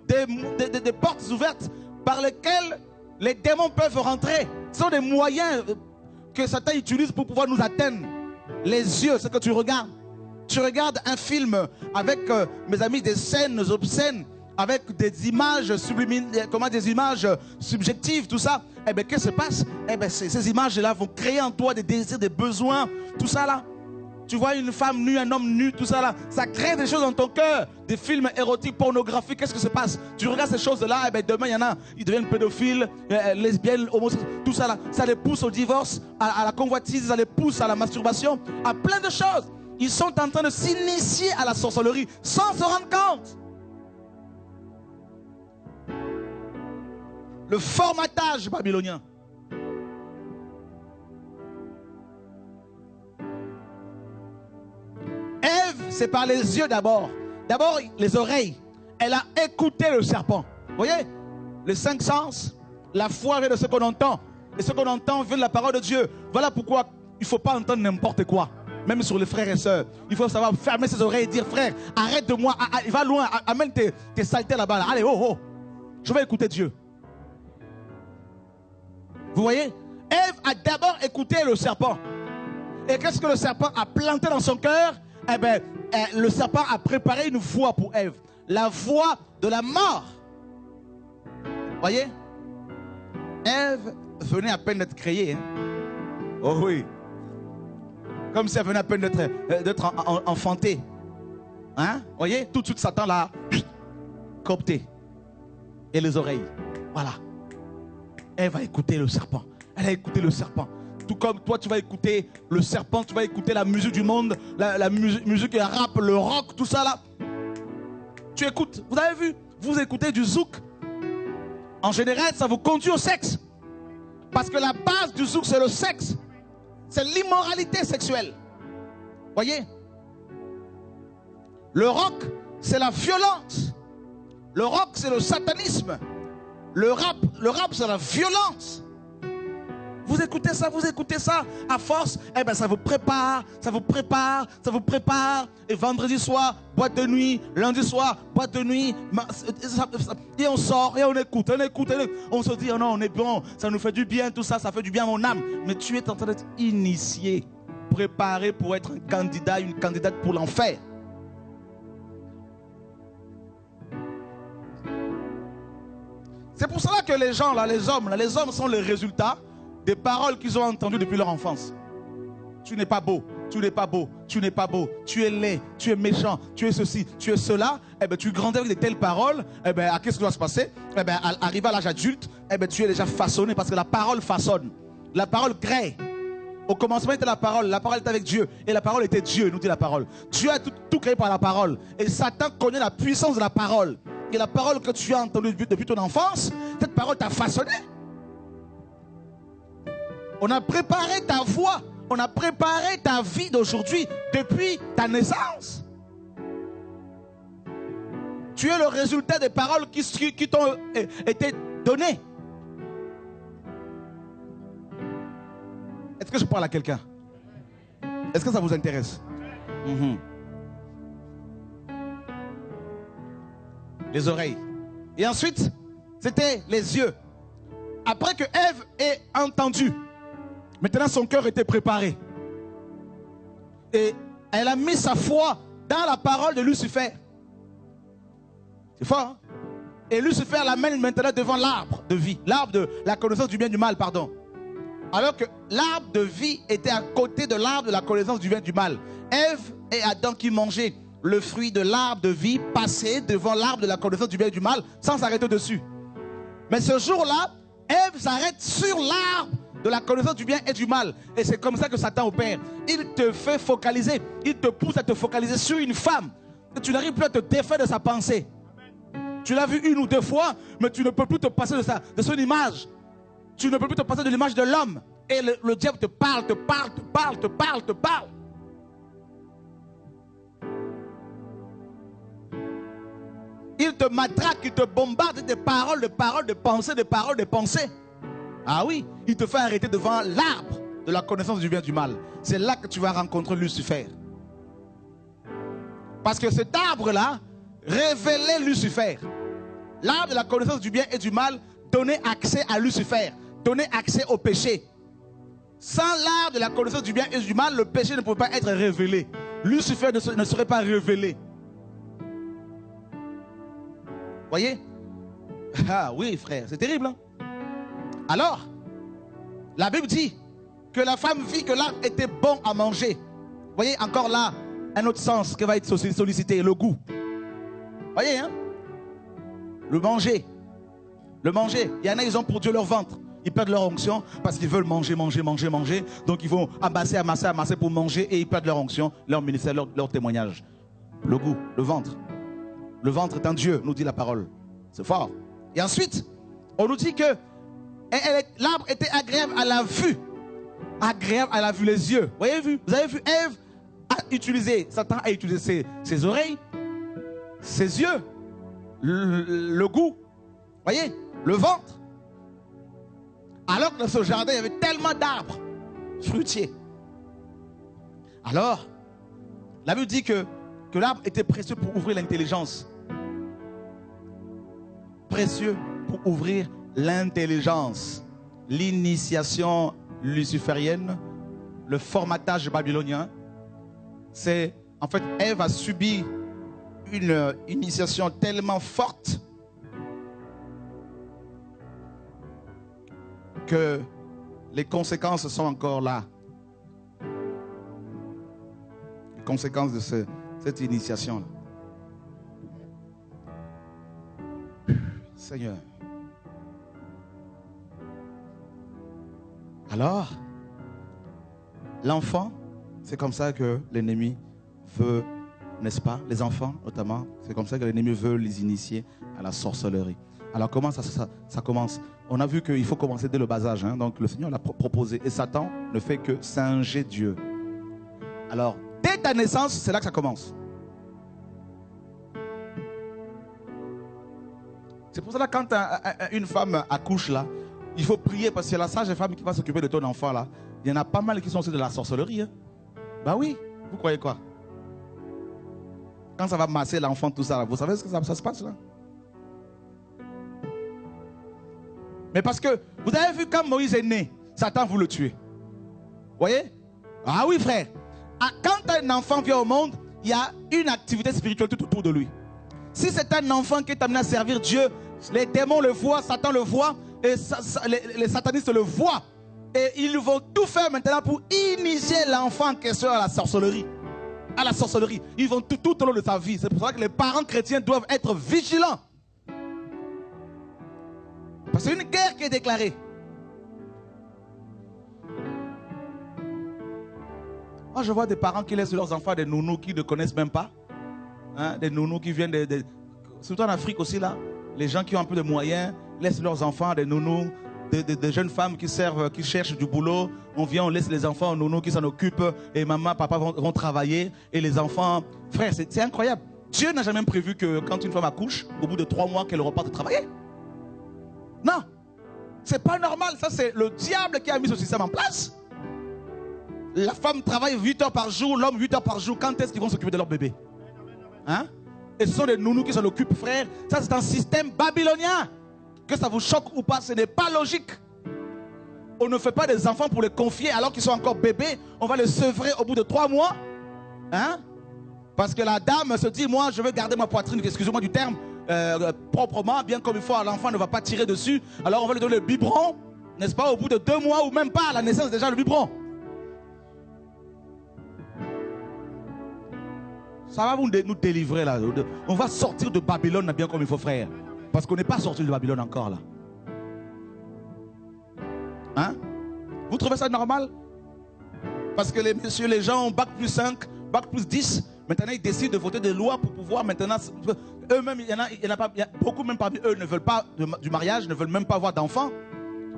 des portes ouvertes par lesquelles Les démons peuvent rentrer. Ce sont des moyens que Satan utilise pour pouvoir nous atteindre. Les yeux, c'est que tu regardes. Tu regardes un film avec, mes amis, des scènes obscènes, avec des images subliminales, comment, des images subjectives, tout ça. Eh bien, qu'est-ce qui se passe? Eh bien, ces images-là vont créer en toi des désirs, des besoins, tout ça là. Tu vois une femme nue, un homme nu, tout ça là. Ça crée des choses dans ton cœur. Des films érotiques, pornographiques. Qu'est-ce qui se passe? Tu regardes ces choses-là, et bien demain, il y en a, ils deviennent pédophiles, lesbiennes, homosexuels, tout ça là. Ça les pousse au divorce, à la convoitise, ça les pousse à la masturbation, à plein de choses. Ils sont en train de s'initier à la sorcellerie sans se rendre compte. Le formatage babylonien. Ève, c'est par les yeux d'abord. D'abord, les oreilles. Elle a écouté le serpent. Vous voyez? Les 5 sens. La foi vient de ce qu'on entend. Et ce qu'on entend vient de la parole de Dieu. Voilà pourquoi il ne faut pas entendre n'importe quoi. Même sur les frères et sœurs. Il faut savoir fermer ses oreilles et dire, frère, arrête de moi. Va loin. Amène tes saletés là-bas. Là. Allez, oh, oh. Je vais écouter Dieu. Vous voyez? Ève a d'abord écouté le serpent. Et qu'est-ce que le serpent a planté dans son cœur? Eh bien, le serpent a préparé une voie pour Ève. La voie de la mort. Voyez? Ève venait à peine d'être créée. Hein? Oh oui. Comme si elle venait à peine d'être enfantée. Hein? Voyez? Tout de suite, Satan l'a coopté. Et les oreilles. Voilà. Elle va écouter le serpent. Elle a écouté le serpent. Tout comme toi, tu vas écouter le serpent, tu vas écouter la musique du monde, la musique, le rap, le rock, tout ça là. Tu écoutes. Vous avez vu? Vous écoutez du zouk. En général, ça vous conduit au sexe. Parce que la base du zouk, c'est le sexe. C'est l'immoralité sexuelle. Voyez? Le rock, c'est la violence. Le rock, c'est le satanisme. Le rap, c'est la violence. Vous écoutez ça, à force, eh ben ça vous prépare. Et vendredi soir, boîte de nuit, lundi soir, boîte de nuit. Et on sort, et on écoute. On se dit, oh non, on est bon, ça nous fait du bien, tout ça, ça fait du bien à mon âme. Mais tu es en train d'être initié, préparé pour être un candidat, une candidate pour l'enfer. C'est pour cela que les gens, là, les hommes sont le résultat des paroles qu'ils ont entendues depuis leur enfance. Tu n'es pas beau, tu n'es pas beau, tu n'es pas beau, tu es laid, tu es méchant, tu es ceci, tu es cela. Eh bien, tu grandis avec de telles paroles. Eh bien, qu'est-ce qui doit se passer? Eh bien, arrivé à l'âge adulte, eh bien, tu es déjà façonné parce que la parole façonne. La parole crée. Au commencement était la parole était avec Dieu. Et la parole était Dieu, nous dit la parole. Dieu a tout créé par la parole. Et Satan connaît la puissance de la parole. Et la parole que tu as entendue depuis ton enfance, cette parole t'a façonné. On a préparé ta voix, on a préparé ta vie d'aujourd'hui depuis ta naissance. Tu es le résultat des paroles qui t'ont été données. Est-ce que je parle à quelqu'un? Est-ce que ça vous intéresse? Les oreilles. Et ensuite, c'était les yeux. Après que Ève ait entendu, maintenant son cœur était préparé. Et elle a mis sa foi dans la parole de Lucifer. C'est fort, hein? Et Lucifer l'amène maintenant devant l'arbre de vie. L'arbre de la connaissance du bien et du mal, pardon. Alors que l'arbre de vie était à côté de l'arbre de la connaissance du bien et du mal. Ève et Adam qui mangeaient le fruit de l'arbre de vie passaient devant l'arbre de la connaissance du bien et du mal sans s'arrêter dessus. Mais ce jour-là, Ève s'arrête sur l'arbre de la connaissance du bien et du mal. Et c'est comme ça que Satan opère. Il te fait focaliser, il te pousse à te focaliser sur une femme. Et tu n'arrives plus à te défaire de sa pensée. Tu l'as vu une ou deux fois, mais tu ne peux plus te passer de son image. Tu ne peux plus te passer de l'image de l'homme. Et le diable te parle. Il te matraque, il te bombarde de paroles, de pensées. Ah oui, il te fait arrêter devant l'arbre de la connaissance du bien et du mal. C'est là que tu vas rencontrer Lucifer. Parce que cet arbre-là révélait Lucifer. L'arbre de la connaissance du bien et du mal donner accès à Lucifer, donner accès au péché. Sans l'art de la connaissance du bien et du mal, le péché ne peut pas être révélé. Lucifer ne serait pas révélé. Voyez? Ah oui, frère, c'est terrible. Hein? Alors, la Bible dit que la femme vit que l'arbre était bon à manger. Voyez, encore là, un autre sens qui va être sollicité, le goût. Voyez, hein? Le manger. Le manger. Il y en a, ils ont pour Dieu leur ventre. Ils perdent leur onction parce qu'ils veulent manger. Donc ils vont amasser pour manger et ils perdent leur onction, leur ministère, leur témoignage. Le goût, le ventre. Le ventre est un Dieu, nous dit la parole. C'est fort. Et ensuite, on nous dit que l'arbre était agréable à la vue. Agréable à la vue, les yeux. Vous avez vu Ève a utilisé, Satan a utilisé ses oreilles, ses yeux, le goût. Voyez, le ventre. Alors que dans ce jardin, il y avait tellement d'arbres fruitiers. Alors, la Bible dit que l'arbre était précieux pour ouvrir l'intelligence. Précieux pour ouvrir l'intelligence. L'initiation luciférienne, le formatage babylonien, c'est en fait Ève a subi une initiation tellement forte que les conséquences sont encore là. Les conséquences de cette initiation-là. Seigneur. Alors, l'enfant, c'est comme ça que l'ennemi veut, n'est-ce pas? Les enfants, notamment, c'est comme ça que l'ennemi veut les initier à la sorcellerie. Alors, comment ça commence? On a vu qu'il faut commencer dès le bas âge. Hein? Donc, le Seigneur l'a proposé. Et Satan ne fait que singer Dieu. Alors, dès ta naissance, c'est là que ça commence. C'est pour ça que quand une femme accouche là, il faut prier parce que c'est la sage femme qui va s'occuper de ton enfant là. Il y en a pas mal qui sont aussi de la sorcellerie. Hein? Bah oui, vous croyez quoi? Quand ça va masser l'enfant, tout ça, là, vous savez ce que ça se passe là? Mais parce que vous avez vu quand Moïse est né, Satan voulait le tuer. Vous voyez? Ah oui frère. Quand un enfant vient au monde, il y a une activité spirituelle tout autour de lui. Si c'est un enfant qui est amené à servir Dieu, les démons le voient, Satan le voit, et les satanistes le voient. Et ils vont tout faire maintenant pour initier l'enfant en question à la sorcellerie. À la sorcellerie. Ils vont tout au long de sa vie. C'est pour ça que les parents chrétiens doivent être vigilants. Parce que c'est une guerre qui est déclarée. Moi, je vois des parents qui laissent leurs enfants des nounous qu'ils ne connaissent même pas. Hein, des nounous qui viennent surtout en Afrique aussi là. Les gens qui ont un peu de moyens laissent leurs enfants des nounous, des jeunes femmes qui cherchent du boulot. On vient, on laisse les enfants aux nounous qui s'en occupent. Et maman, papa vont travailler. Et les enfants... Frère, c'est incroyable. Dieu n'a jamais prévu que quand une femme accouche, au bout de 3 mois, qu'elle reparte travailler. Non. C'est pas normal. Ça, c'est le diable qui a mis ce système en place. La femme travaille 8 heures par jour, l'homme 8 heures par jour. Quand est-ce qu'ils vont s'occuper de leur bébé? Hein? Et ce sont des nounous qui s'en occupent, frère. Ça, c'est un système babylonien. Que ça vous choque ou pas, ce n'est pas logique. On ne fait pas des enfants pour les confier alors qu'ils sont encore bébés. On va les sevrer au bout de 3 mois. Hein? Parce que la dame se dit, moi, je veux garder ma poitrine, excusez-moi du terme, proprement, bien comme il faut. L'enfant ne va pas tirer dessus. Alors on va lui donner le biberon, n'est-ce pas, au bout de 2 mois ou même pas à la naissance déjà le biberon. Ça va nous délivrer là. On va sortir de Babylone bien comme il faut, frère. Parce qu'on n'est pas sorti de Babylone encore là. Hein? Vous trouvez ça normal? Parce que les gens ont bac plus 5, bac plus 10. Maintenant ils décident de voter des lois pour pouvoir maintenant... Eux-mêmes, il y a beaucoup même parmi eux ne veulent pas du mariage, ne veulent même pas avoir d'enfants.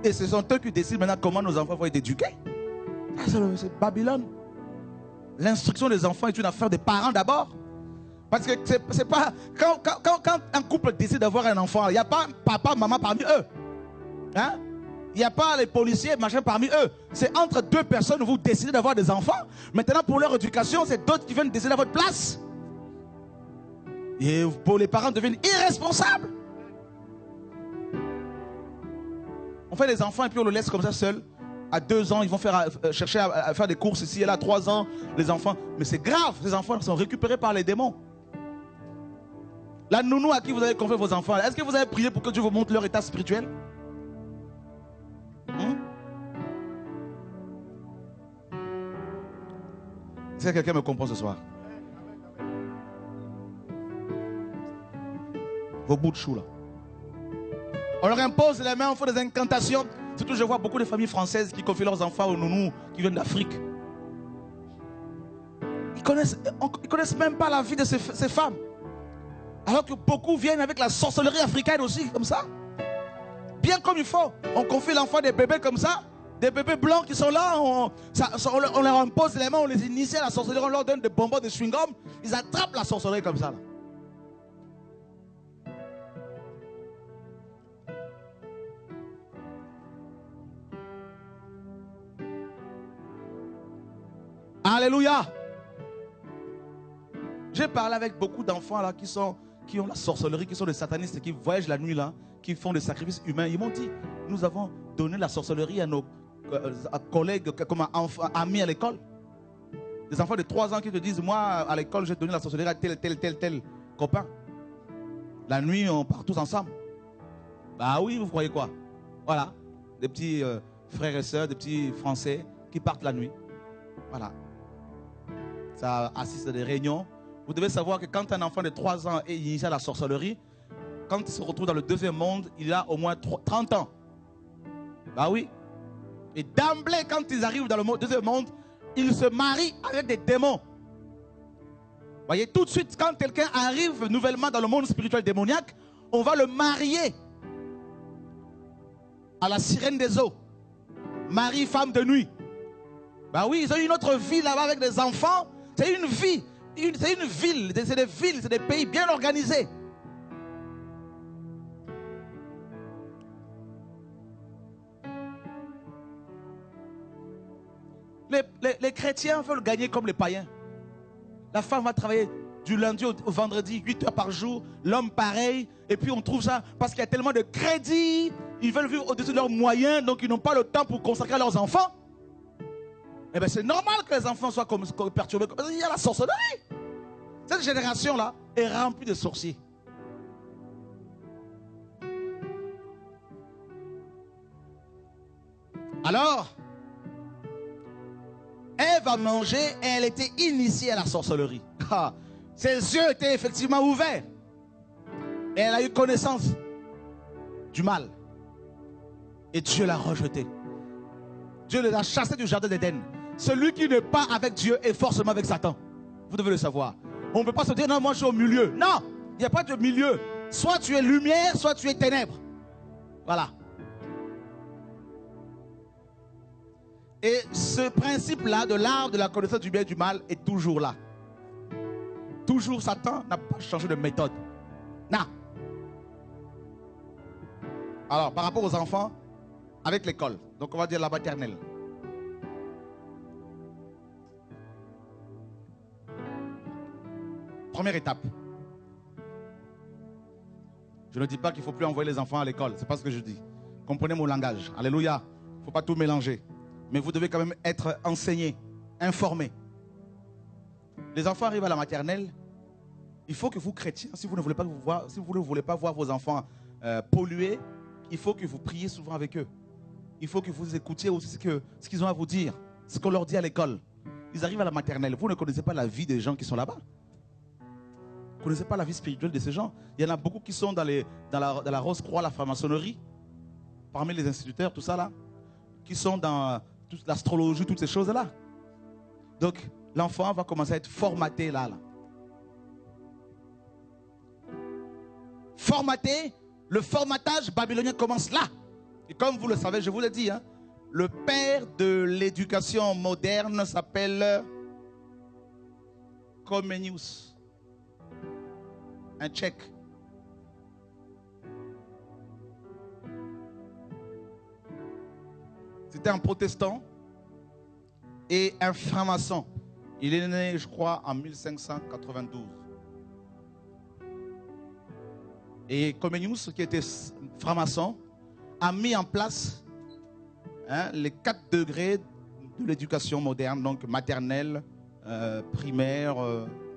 Et ce sont eux qui décident maintenant comment nos enfants vont être éduqués. C'est Babylone. L'instruction des enfants est une affaire des parents d'abord. Parce que c'est pas... Quand un couple décide d'avoir un enfant, il n'y a pas papa, maman parmi eux. Hein? Il n'y a pas les policiers, machin parmi eux. C'est entre 2 personnes où vous décidez d'avoir des enfants. Maintenant, pour leur éducation, c'est d'autres qui viennent décider à votre place. Et pour les parents deviennent irresponsables. On fait des enfants et puis on le laisse comme ça seul. À 2 ans, ils vont chercher à faire des courses ici et là. 3 ans, les enfants. Mais c'est grave, ces enfants sont récupérés par les démons. La nounou à qui vous avez confié vos enfants, est-ce que vous avez prié pour que Dieu vous montre leur état spirituel? Est-ce que quelqu'un me comprend ce soir? Vos bouts de chou là. On leur impose les mains, on fait des incantations. Surtout, je vois beaucoup de familles françaises qui confient leurs enfants aux nounous qui viennent d'Afrique. Ils connaissent même pas la vie de ces femmes. Alors que beaucoup viennent avec la sorcellerie africaine aussi, comme ça. Bien comme il faut. On confie l'enfant des bébés comme ça. Des bébés blancs qui sont là. On leur impose les mains, on les initie à la sorcellerie. On leur donne des bonbons, des chewing-gums. Ils attrapent la sorcellerie comme ça. Là. Alléluia. J'ai parlé avec beaucoup d'enfants là qui ont la sorcellerie, qui sont des satanistes, qui voyagent la nuit là, qui font des sacrifices humains. Ils m'ont dit, nous avons donné la sorcellerie à nos collègues, comme amis à l'école. Des enfants de 3 ans qui te disent, moi à l'école j'ai donné la sorcellerie à tel copain. La nuit on part tous ensemble. Bah oui, vous croyez quoi? Voilà, des petits frères et sœurs, des petits Français qui partent la nuit. Voilà. Ça assiste à des réunions. Vous devez savoir que quand un enfant de 3 ans est initié à la sorcellerie, quand il se retrouve dans le deuxième monde, il a au moins 30 ans. Bah oui. Et d'emblée, quand ils arrivent dans le deuxième monde, ils se marient avec des démons. Vous voyez, tout de suite, quand quelqu'un arrive nouvellement dans le monde spirituel démoniaque, on va le marier à la sirène des eaux. Mari, femme de nuit. Bah oui, ils ont une autre vie là-bas avec des enfants. C'est une vie. C'est une ville. C'est des villes, c'est des pays bien organisés. Les chrétiens veulent gagner comme les païens. La femme va travailler du lundi au vendredi, 8 heures par jour. L'homme pareil. Et puis on trouve ça parce qu'il y a tellement de crédits. Ils veulent vivre au-dessus de leurs moyens. Donc ils n'ont pas le temps pour consacrer à leurs enfants. Eh bien c'est normal que les enfants soient comme perturbés. Il y a la sorcellerie. Cette génération-là est remplie de sorciers. Alors, Ève a mangé et elle était initiée à la sorcellerie. Ses yeux étaient effectivement ouverts. Et elle a eu connaissance du mal. Et Dieu l'a rejeté. Dieu les a chassés du jardin d'Éden. Celui qui n'est pas avec Dieu est forcément avec Satan. Vous devez le savoir. On ne peut pas se dire, non, moi je suis au milieu. Non, il n'y a pas de milieu. Soit tu es lumière, soit tu es ténèbres. Voilà. Et ce principe-là de l'arbre de la connaissance du bien et du mal est toujours là. Toujours, Satan n'a pas changé de méthode. Non. Alors, par rapport aux enfants, avec l'école, donc on va dire la maternelle. Première étape. Je ne dis pas qu'il ne faut plus envoyer les enfants à l'école. Ce n'est pas ce que je dis. Comprenez mon langage. Alléluia. Il ne faut pas tout mélanger. Mais vous devez quand même être enseigné, informé. Les enfants arrivent à la maternelle. Il faut que vous, chrétiens, si vous ne voulez pas voir vos enfants pollués, il faut que vous priez souvent avec eux. Il faut que vous écoutiez aussi ce qu'ils ont à vous dire, ce qu'on leur dit à l'école. Ils arrivent à la maternelle. Vous ne connaissez pas la vie des gens qui sont là-bas. Vous ne connaissez pas la vie spirituelle de ces gens. Il y en a beaucoup qui sont dans la Rose-Croix, la franc-maçonnerie, parmi les instituteurs, tout ça là, qui sont dans toute l'astrologie, toutes ces choses-là. Donc, l'enfant va commencer à être formaté là. Formaté, le formatage babylonien commence là. Et comme vous le savez, je vous l'ai dit, hein, le père de l'éducation moderne s'appelle Comenius. Un Tchèque. C'était un protestant et un franc-maçon. Il est né, je crois, en 1592. Et Comenius, qui était franc-maçon, a mis en place les 4 degrés de l'éducation moderne, donc maternelle, primaire,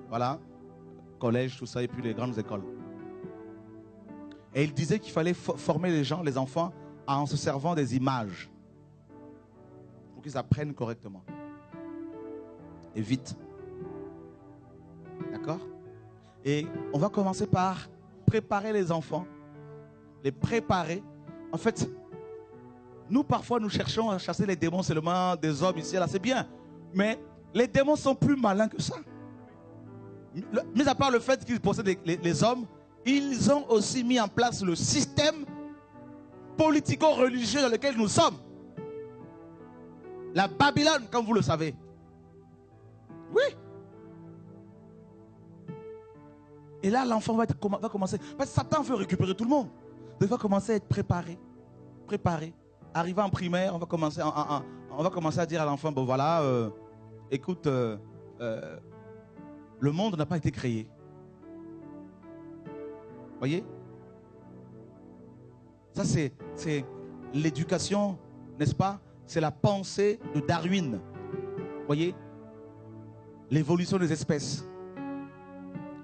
voilà, collège, tout ça, et puis les grandes écoles. Et il disait qu'il fallait former les gens, les enfants, en se servant des images pour qu'ils apprennent correctement. Et vite. D'accord? Et on va commencer par préparer les enfants, les préparer. En fait, nous parfois nous cherchons à chasser les démons seulement des hommes ici et là, c'est bien. Mais les démons sont plus malins que ça. Mis à part le fait qu'ils possèdent les hommes, ils ont aussi mis en place le système politico-religieux dans lequel nous sommes. La Babylone, comme vous le savez. Oui. Et là, l'enfant va commencer. Parce que Satan veut récupérer tout le monde. Il va commencer à être préparé. Préparé. Arrivé en primaire, on va commencer à dire à l'enfant, bon voilà, écoute, le monde n'a pas été créé. Voyez? Ça, c'est l'éducation, n'est-ce pas? C'est la pensée de Darwin. Voyez? L'évolution des espèces.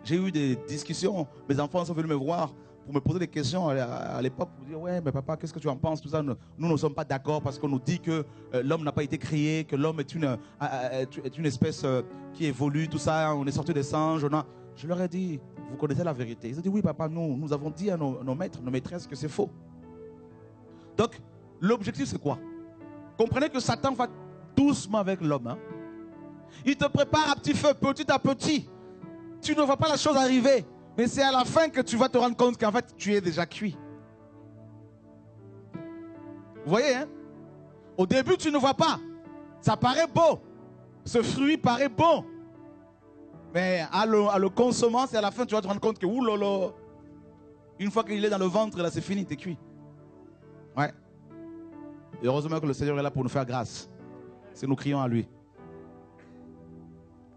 J'ai eu des discussions, mes enfants sont venus me voir pour me poser des questions à l'époque, pour dire, ouais, mais papa, qu'est-ce que tu en penses? Tout ça, nous ne sommes pas d'accord parce qu'on nous dit que l'homme n'a pas été créé, que l'homme est une espèce qui évolue, tout ça, on est sorti des singes. Je leur ai dit, vous connaissez la vérité? Ils ont dit, oui, papa, nous avons dit à nos maîtres, nos maîtresses que c'est faux. Donc, l'objectif, c'est quoi? Comprenez que Satan va doucement avec l'homme. Hein? Il te prépare à petit feu, petit à petit. Tu ne vois pas la chose arriver. Mais c'est à la fin que tu vas te rendre compte qu'en fait, tu es déjà cuit. Vous voyez, hein? Au début, tu ne vois pas. Ça paraît beau. Ce fruit paraît bon. Mais à le consommant, c'est à la fin que tu vas te rendre compte que, oulala, une fois qu'il est dans le ventre, là, c'est fini, tu es cuit. Ouais. Et heureusement que le Seigneur est là pour nous faire grâce. Si nous crions à lui.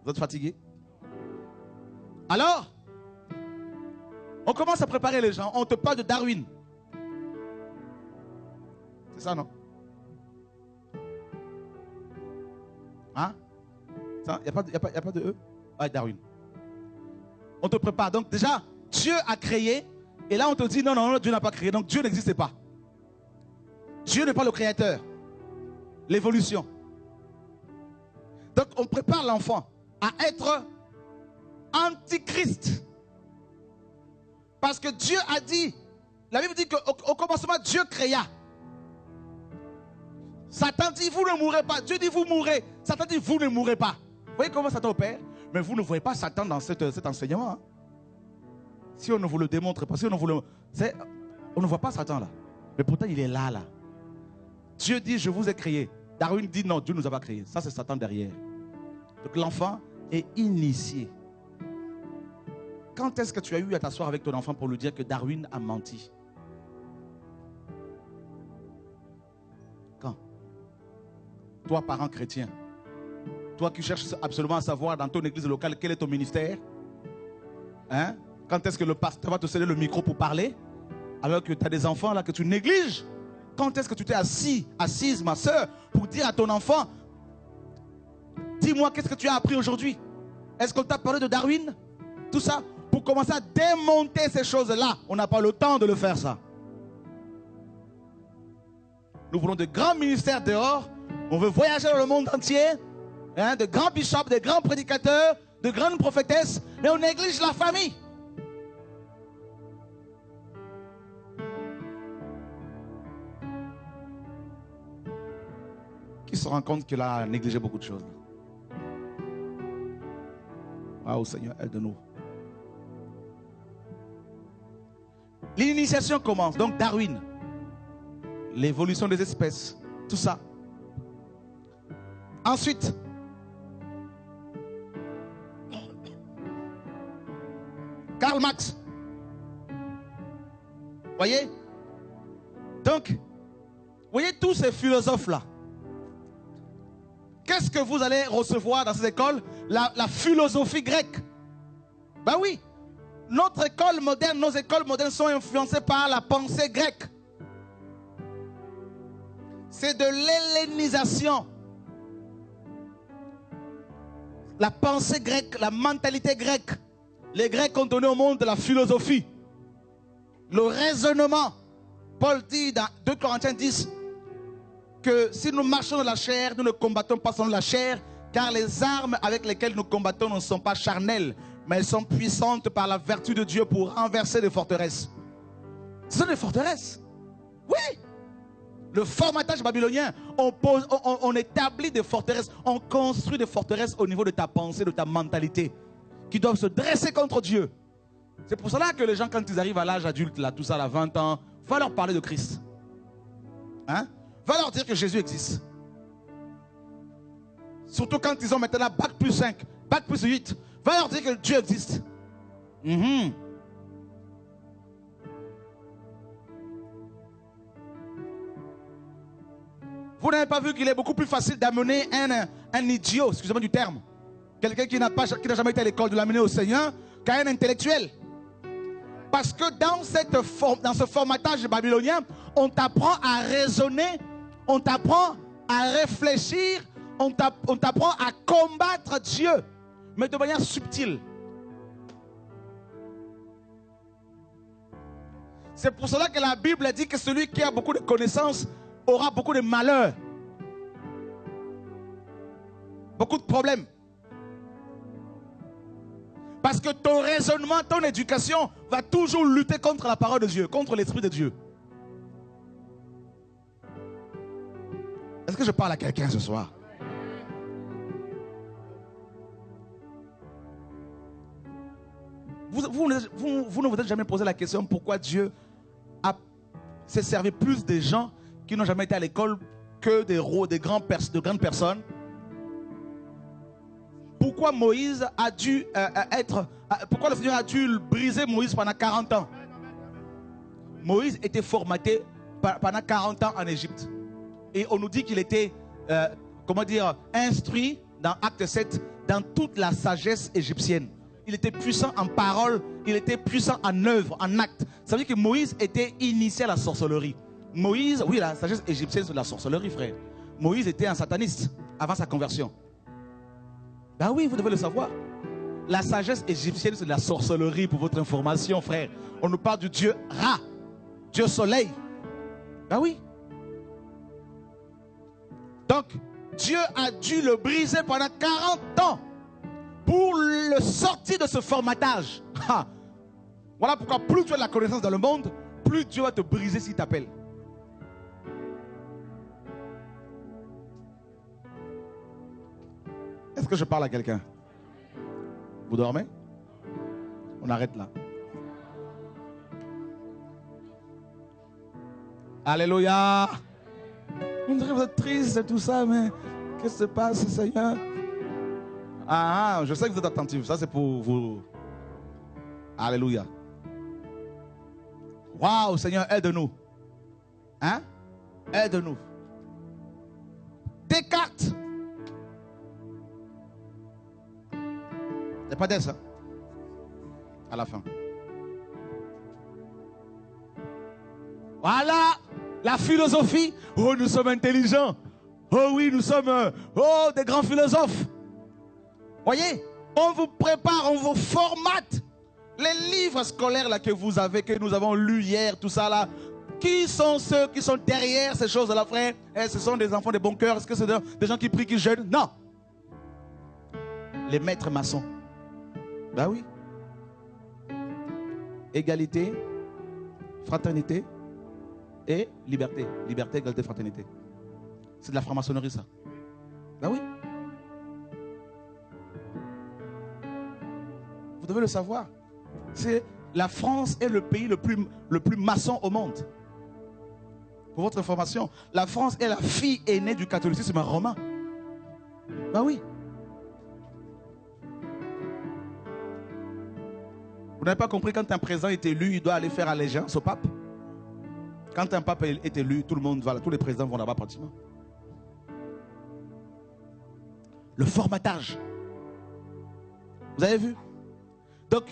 Vous êtes fatigués? Alors, on commence à préparer les gens. On te parle de Darwin. C'est ça, non? Hein? Il n'y a pas de E? Ah, Darwin. On te prépare. Donc déjà, Dieu a créé. Et là, on te dit, non, non, non, Dieu n'a pas créé. Donc Dieu n'existe pas. Dieu n'est pas le créateur. L'évolution. Donc on prépare l'enfant à être antichrist. Parce que Dieu a dit, la Bible dit qu'au commencement, Dieu créa. Satan dit, vous ne mourrez pas. Dieu dit, vous mourrez. Satan dit, vous ne mourrez pas. Vous voyez comment Satan opère? Mais vous ne voyez pas Satan dans cet enseignement. Hein? Si on ne vous le démontre pas, si on ne vous le... On ne voit pas Satan là. Mais pourtant, il est là, là. Dieu dit, je vous ai créé. Darwin dit, non, Dieu ne nous a pas créé. Ça, c'est Satan derrière. Donc l'enfant est initié. Quand est-ce que tu as eu à t'asseoir avec ton enfant pour lui dire que Darwin a menti? Quand? Toi, parent chrétien, toi qui cherches absolument à savoir dans ton église locale quel est ton ministère, hein? Quand est-ce que le pasteur va te céder le micro pour parler alors que tu as des enfants là que tu négliges? Quand est-ce que tu t'es assise, ma soeur, pour dire à ton enfant, dis-moi qu'est-ce que tu as appris aujourd'hui? Est-ce qu'on t'a parlé de Darwin? Tout ça, pour commencer à démonter ces choses-là. On n'a pas le temps de le faire, ça. Nous voulons de grands ministères dehors. On veut voyager dans le monde entier. Hein, de grands bishops, de grands prédicateurs, de grandes prophétesses. Mais on néglige la famille. Qui se rend compte qu'il a négligé beaucoup de choses. Waouh, Seigneur, aide-nous. L'initiation commence. Donc Darwin, l'évolution des espèces, tout ça. Ensuite, Karl Marx. Voyez? Donc, voyez tous ces philosophes-là. Qu'est-ce que vous allez recevoir dans ces écoles? La philosophie grecque. Ben oui. Notre école moderne, nos écoles modernes sont influencées par la pensée grecque. C'est de l'hellénisation. La pensée grecque, la mentalité grecque. Les Grecs ont donné au monde la philosophie, le raisonnement. Paul dit dans 2 Corinthiens 10 que si nous marchons dans la chair, nous ne combattons pas selon la chair, car les armes avec lesquelles nous combattons ne sont pas charnelles, mais elles sont puissantes par la vertu de Dieu pour renverser des forteresses. Ce sont des forteresses. Oui. Le formatage babylonien, on établit des forteresses, on construit des forteresses au niveau de ta pensée, de ta mentalité, qui doivent se dresser contre Dieu. C'est pour cela que les gens, quand ils arrivent à l'âge adulte, là, tout ça, à 20 ans, va leur parler de Christ. Hein? Va leur dire que Jésus existe. Surtout quand ils ont maintenant bac plus 5, bac plus 8, va leur dire que Dieu existe. Vous n'avez pas vu qu'il est beaucoup plus facile d'amener un idiot, excusez-moi du terme, quelqu'un qui n'a jamais été à l'école, de l'amener au Seigneur, qu'un intellectuel. Parce que dans ce formatage babylonien, on t'apprend à raisonner, on t'apprend à réfléchir, on t'apprend à combattre Dieu, mais de manière subtile. C'est pour cela que la Bible dit que celui qui a beaucoup de connaissances aura beaucoup de malheurs, beaucoup de problèmes. Parce que ton raisonnement, ton éducation va toujours lutter contre la parole de Dieu, contre l'Esprit de Dieu. Est-ce que je parle à quelqu'un ce soir? Vous ne vous êtes jamais posé la question pourquoi Dieu s'est servi plus des gens qui n'ont jamais été à l'école que de grandes personnes? Pourquoi Moïse a dû pourquoi le Seigneur a dû briser Moïse pendant 40 ans? Moïse était formaté pendant 40 ans en Égypte. Et on nous dit qu'il était, instruit dans Acte 7 dans toute la sagesse égyptienne. Il était puissant en parole, il était puissant en œuvre, en acte. Ça veut dire que Moïse était initié à la sorcellerie. Moïse, oui, la sagesse égyptienne, c'est de la sorcellerie, frère. Moïse était un sataniste avant sa conversion. Ben oui, vous devez le savoir. La sagesse égyptienne, c'est de la sorcellerie, pour votre information, frère. On nous parle du dieu Ra, dieu soleil. Ben oui. Donc, Dieu a dû le briser pendant 40 ans pour le sortir de ce formatage. Ha. Voilà pourquoi plus tu as de la connaissance dans le monde, plus Dieu va te briser s'il t'appelle. Est-ce que je parle à quelqu'un? Vous dormez? On arrête là. Alléluia. On dirait que vous êtes triste et tout ça, mais qu'est-ce qui se passe, Seigneur? Ah, je sais que vous êtes attentifs. Ça, c'est pour vous. Alléluia. Waouh, Seigneur, aide-nous. Hein? Aide-nous. Descartes. Il n'y a pas d'aide, ça. À la fin. Voilà la philosophie. Oh, nous sommes intelligents. Oh oui, nous sommes des grands philosophes. Voyez, on vous prépare, on vous formate. Les livres scolaires là que vous avez, que nous avons lus hier, tout ça là. Qui sont ceux qui sont derrière ces choses-là, frère? Ce sont des enfants de bon cœur? Est-ce que c'est des gens qui prient, qui jeûnent? Non. Les maîtres maçons. Ben oui. Égalité, fraternité et liberté. Liberté, égalité, fraternité. C'est de la franc-maçonnerie, ça. Ben oui. Vous devez le savoir. La France est le pays le plus maçon au monde. Pour votre information, la France est la fille aînée du catholicisme romain. Ben oui. Vous n'avez pas compris, quand un président est élu, il doit aller faire allégeance au pape. Quand un pape est élu, tout le monde va là, tous les présidents vont là-bas pratiquement. Le formatage. Vous avez vu? Donc,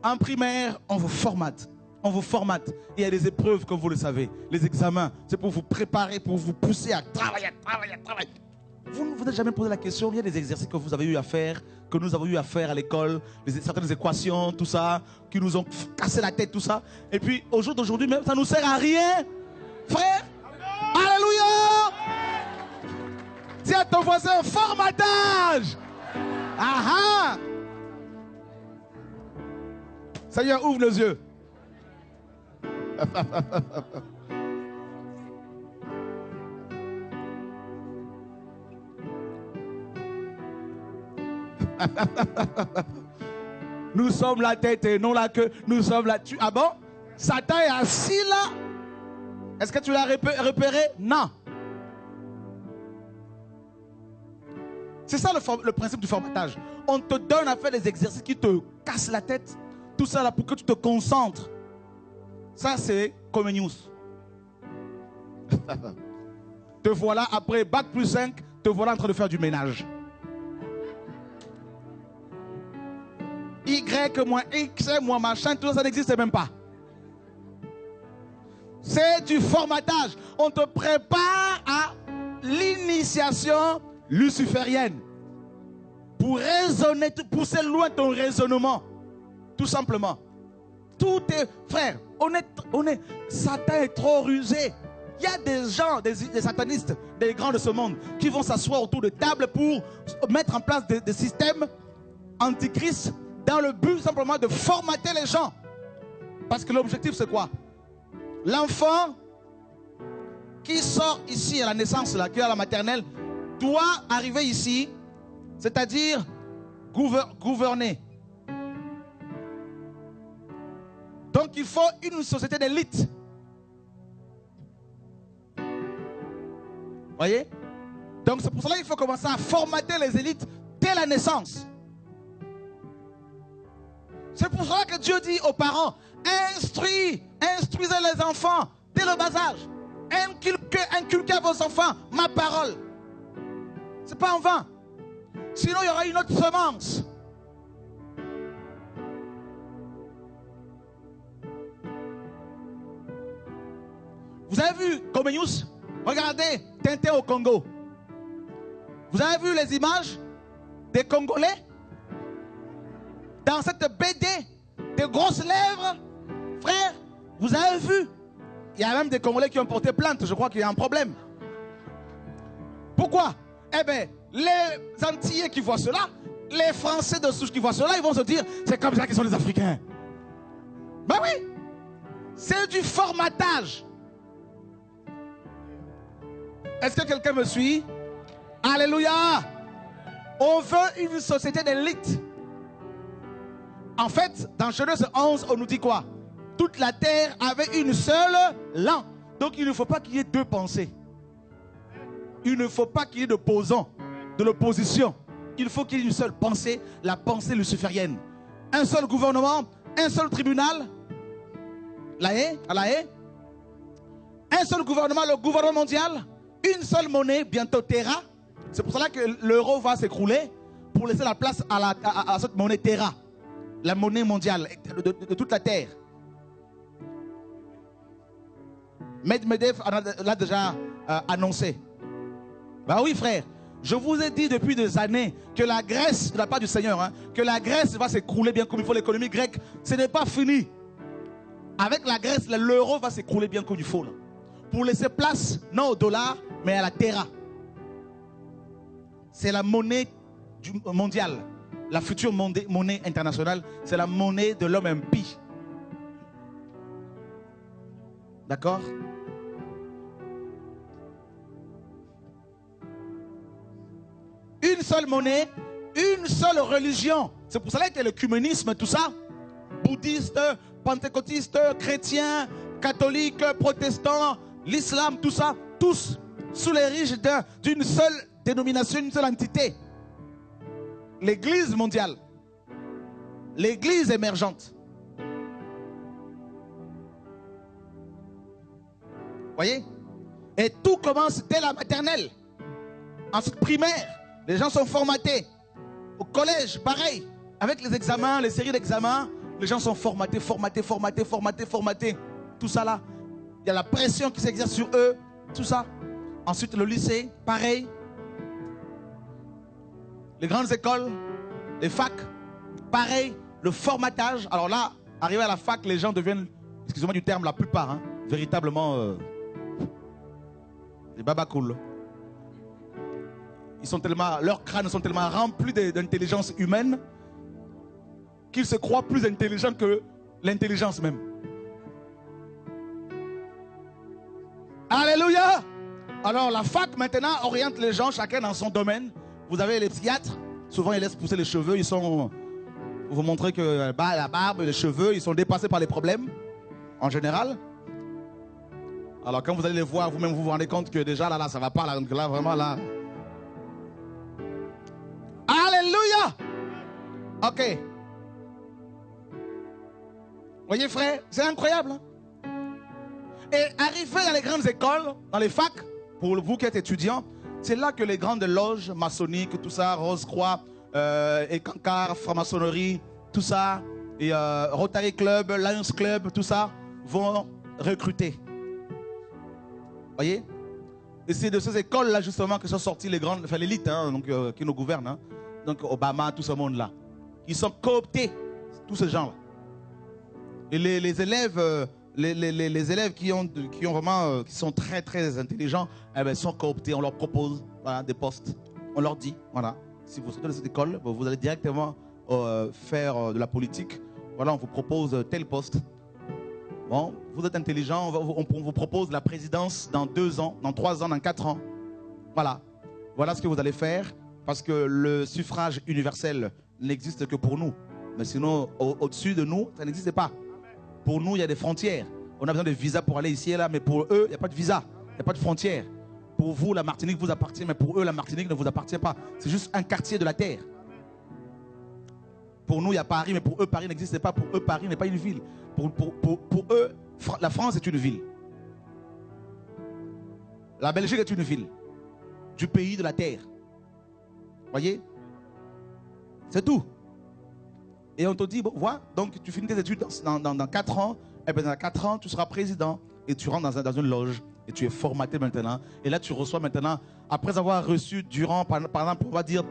en primaire, on vous formate. On vous formate. Il y a des épreuves, comme vous le savez. Les examens, c'est pour vous préparer, pour vous pousser à travailler, travailler. Vous ne vous êtes jamais posé la question, il y a des exercices que vous avez eu à faire, que nous avons eu à faire à l'école, certaines équations, tout ça, qui nous ont cassé la tête, tout ça. Et puis, au jour d'aujourd'hui, même, ça ne nous sert à rien. Frère, alléluia. Dis à ton voisin, formatage. Ah ah. Seigneur, ouvre nos yeux. Nous sommes la tête et non la queue. Nous sommes la... Ah bon? Satan est assis là. Est-ce que tu l'as repéré? Non. C'est ça le principe du formatage. On te donne à faire des exercices qui te cassent la tête. Tout ça là pour que tu te concentres. Ça c'est Comenius. Te voilà après bac plus 5, te voilà en train de faire du ménage. Y moins X moins machin, tout ça, ça n'existe même pas. C'est du formatage. On te prépare à l'initiation luciférienne. Pour raisonner, pousser loin ton raisonnement. Tout simplement. Tout est... Frère, Satan est trop rusé. Il y a des gens, des satanistes, des grands de ce monde, qui vont s'asseoir autour de tables pour mettre en place des systèmes antichrist dans le but simplement de formater les gens. Parce que l'objectif c'est quoi? L'enfant qui sort ici à la naissance, là, qui est à la maternelle, doit arriver ici, c'est-à-dire gouverner. Donc il faut une société d'élite. Voyez? Donc c'est pour cela qu'il faut commencer à formater les élites dès la naissance. C'est pour cela que Dieu dit aux parents, instruisez les enfants dès le bas âge. Inculquez à vos enfants ma parole. Ce n'est pas en vain. Sinon, il y aura une autre semence. Vous avez vu Comenius? Regardez Tintin au Congo. Vous avez vu les images des Congolais? Dans cette BD, des grosses lèvres, frère, vous avez vu? Il y a même des Congolais qui ont porté plainte, je crois qu'il y a un problème. Pourquoi? Eh bien, les Antillais qui voient cela, les Français de souche qui voient cela, ils vont se dire, c'est comme ça qu'ils sont les Africains. Ben oui, c'est du formatage. Est-ce que quelqu'un me suit? Alléluia! On veut une société d'élite. En fait, dans Genèse 11, on nous dit quoi? Toute la terre avait une seule langue. Donc il ne faut pas qu'il y ait deux pensées. Il ne faut pas qu'il y ait d'opposants, de l'opposition. Il faut qu'il y ait une seule pensée, la pensée luciférienne. Un seul gouvernement, un seul tribunal. La Haye, à La Haye. Un seul gouvernement, le gouvernement mondial. Une seule monnaie, bientôt Terra. C'est pour cela que l'euro va s'écrouler pour laisser la place à cette monnaie Terra. La monnaie mondiale de toute la terre. Medvedev l'a déjà annoncé. Ben oui frère, je vous ai dit depuis des années que la Grèce, de la part du Seigneur, hein, que la Grèce va s'écrouler bien comme il faut. L'économie grecque, ce n'est pas fini. Avec la Grèce, l'euro va s'écrouler bien comme il faut. Là. Pour laisser place, non au dollar, mais à la Terra. C'est la monnaie mondiale. La future monnaie internationale, c'est la monnaie de l'homme impie. D'accord? Une seule monnaie, une seule religion. C'est pour cela que l'œcuménisme, tout ça, bouddhiste, pentecôtiste, chrétien, catholique, protestant, l'islam, tout ça, tous sous les riges d'une seule dénomination, une seule entité. L'église mondiale, l'église émergente. Voyez? Et tout commence dès la maternelle. Ensuite, primaire, les gens sont formatés. Au collège, pareil, avec les examens, les séries d'examens, Les gens sont formatés. Tout ça là. Il y a la pression qui s'exerce sur eux. Tout ça. Ensuite, le lycée, pareil. Les grandes écoles, les facs, pareil. Le formatage. Alors là, arrivé à la fac, les gens deviennent, excusez-moi du terme, la plupart, hein, véritablement des babacools. Ils sont tellement, leurs crânes sont tellement remplis d'intelligence humaine qu'ils se croient plus intelligents que l'intelligence même. Alléluia! Alors la fac maintenant oriente les gens, chacun dans son domaine. Vous avez les psychiatres, souvent ils laissent pousser les cheveux, ils sont... Vous montrez que la barbe, les cheveux, ils sont dépassés par les problèmes, en général. Alors quand vous allez les voir, vous-même vous vous rendez compte que déjà là, ça va pas, là, donc là vraiment là... Alléluia! Ok. Voyez frère, c'est incroyable. Hein? Et arrivé dans les grandes écoles, dans les facs, pour vous qui êtes étudiants, c'est là que les grandes loges maçonniques, tout ça, Rose-Croix, Écancart, franc-maçonnerie, tout ça, et Rotary Club, Lions Club, tout ça, vont recruter. Voyez? Et c'est de ces écoles-là justement que sont sorties les grandes, enfin l'élite, hein, donc, qui nous gouverne, hein, donc Obama, tout ce monde-là. Ils sont cooptés, tous ces gens-là. Et les élèves, les élèves qui sont très très intelligents, eh ben, sont cooptés. On leur propose voilà, des postes. On leur dit, voilà, si vous sortez de cette école, vous allez directement faire de la politique. Voilà, on vous propose tel poste. Bon, vous êtes intelligent, on vous propose la présidence dans 2 ans, dans 3 ans, dans 4 ans. Voilà. Voilà ce que vous allez faire, parce que le suffrage universel n'existe que pour nous. Mais sinon, au-dessus de nous, ça n'existe pas. Pour nous, il y a des frontières. On a besoin de visa pour aller ici et là, mais pour eux, il n'y a pas de visa. Il n'y a pas de frontières. Pour vous, la Martinique vous appartient, mais pour eux, la Martinique ne vous appartient pas. C'est juste un quartier de la terre. Pour nous, il y a Paris, mais pour eux, Paris n'existe pas. Pour eux, Paris n'est pas une ville. Pour eux, la France est une ville. La Belgique est une ville. Du pays de la terre. Voyez? C'est tout. Et on te dit, bon, voilà, donc tu finis tes études dans 4 ans. Et bien dans 4 ans, tu seras président. Et tu rentres dans une loge. Et tu es formaté maintenant. Et là, tu reçois maintenant, après avoir reçu durant, par exemple, on va dire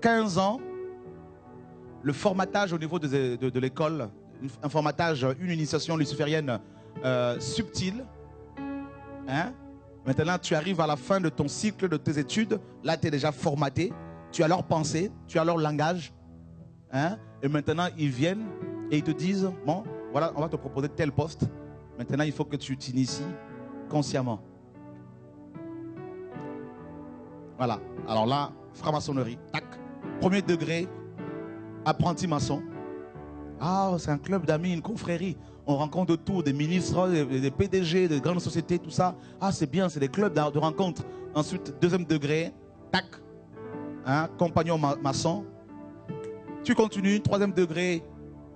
15 ans, le formatage au niveau de l'école, un formatage, une initiation luciférienne subtile. Hein? Maintenant, tu arrives à la fin de ton cycle de tes études. Là, tu es déjà formaté. Tu as leur pensée, tu as leur langage. Hein? Et maintenant, ils viennent et ils te disent, bon, voilà, on va te proposer tel poste. Maintenant, il faut que tu t'inities consciemment. Voilà. Alors là, franc-maçonnerie, tac. 1er degré, apprenti maçon. Ah, c'est un club d'amis, une confrérie. On rencontre de tout, des ministres, des PDG, de grandes sociétés, tout ça. Ah, c'est bien, c'est des clubs de rencontre. Ensuite, 2e degré, tac. Hein, compagnon maçon. Tu continues, 3e degré,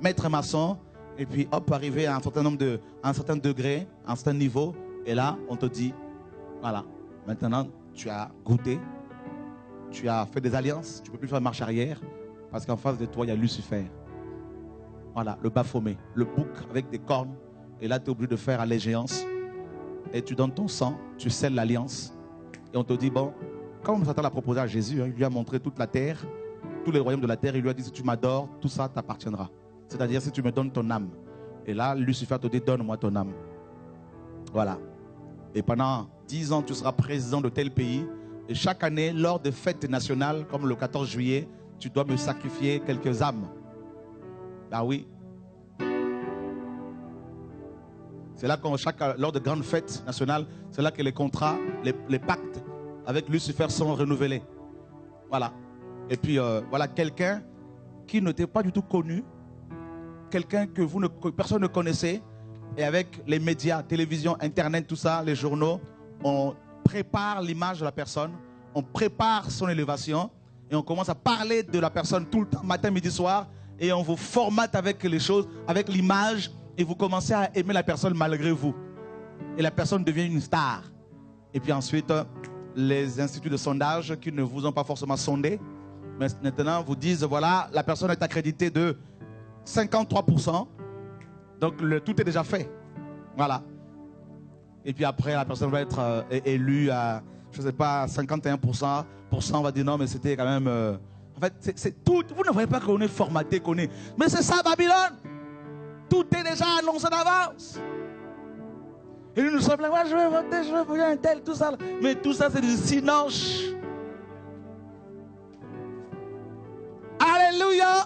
maître maçon. Et puis, hop, arrivé à un certain degré, à un certain niveau. Et là, on te dit, voilà, maintenant, tu as goûté. Tu as fait des alliances. Tu ne peux plus faire marche arrière. Parce qu'en face de toi, il y a Lucifer. Voilà, le Baphomet, le bouc avec des cornes. Et là, tu es obligé de faire allégeance. Et tu donnes ton sang, tu scelles l'alliance. Et on te dit, bon, comme Satan l'a proposé à Jésus, hein, il lui a montré toute la terre, tous les royaumes de la terre. Il lui a dit, si tu m'adores, tout ça t'appartiendra. C'est-à-dire, si tu me donnes ton âme. Et là, Lucifer te dit, donne-moi ton âme. Voilà. Et pendant 10 ans, tu seras président de tel pays. Et chaque année, lors des fêtes nationales, comme le 14 juillet, tu dois me sacrifier quelques âmes. Ah oui. C'est là qu'on lors de grandes fêtes nationales, c'est là que les contrats, les pactes avec Lucifer sont renouvelés. Voilà. Et puis voilà, quelqu'un qui n'était pas du tout connu, quelqu'un que personne ne connaissait, et avec les médias, télévision, internet, tout ça, les journaux, on prépare l'image de la personne, on prépare son élévation, et on commence à parler de la personne tout le temps, matin, midi, soir. Et on vous formate avec les choses, avec l'image, et vous commencez à aimer la personne malgré vous. Et la personne devient une star. Et puis ensuite, les instituts de sondage qui ne vous ont pas forcément sondé, mais maintenant vous disent, voilà, la personne est accréditée de 53%. Donc tout est déjà fait. Voilà. Et puis après, la personne va être élue à, je ne sais pas, 51%. On va dire non, mais c'était quand même... en fait, c'est tout. Vous ne voyez pas qu'on est formaté, qu'on est... Mais c'est ça, Babylone. Tout est déjà annoncé d'avance. Et nous sommes là, moi je veux voter, je veux voter un tel, tout ça. Mais tout ça, c'est du sinoche. Alléluia.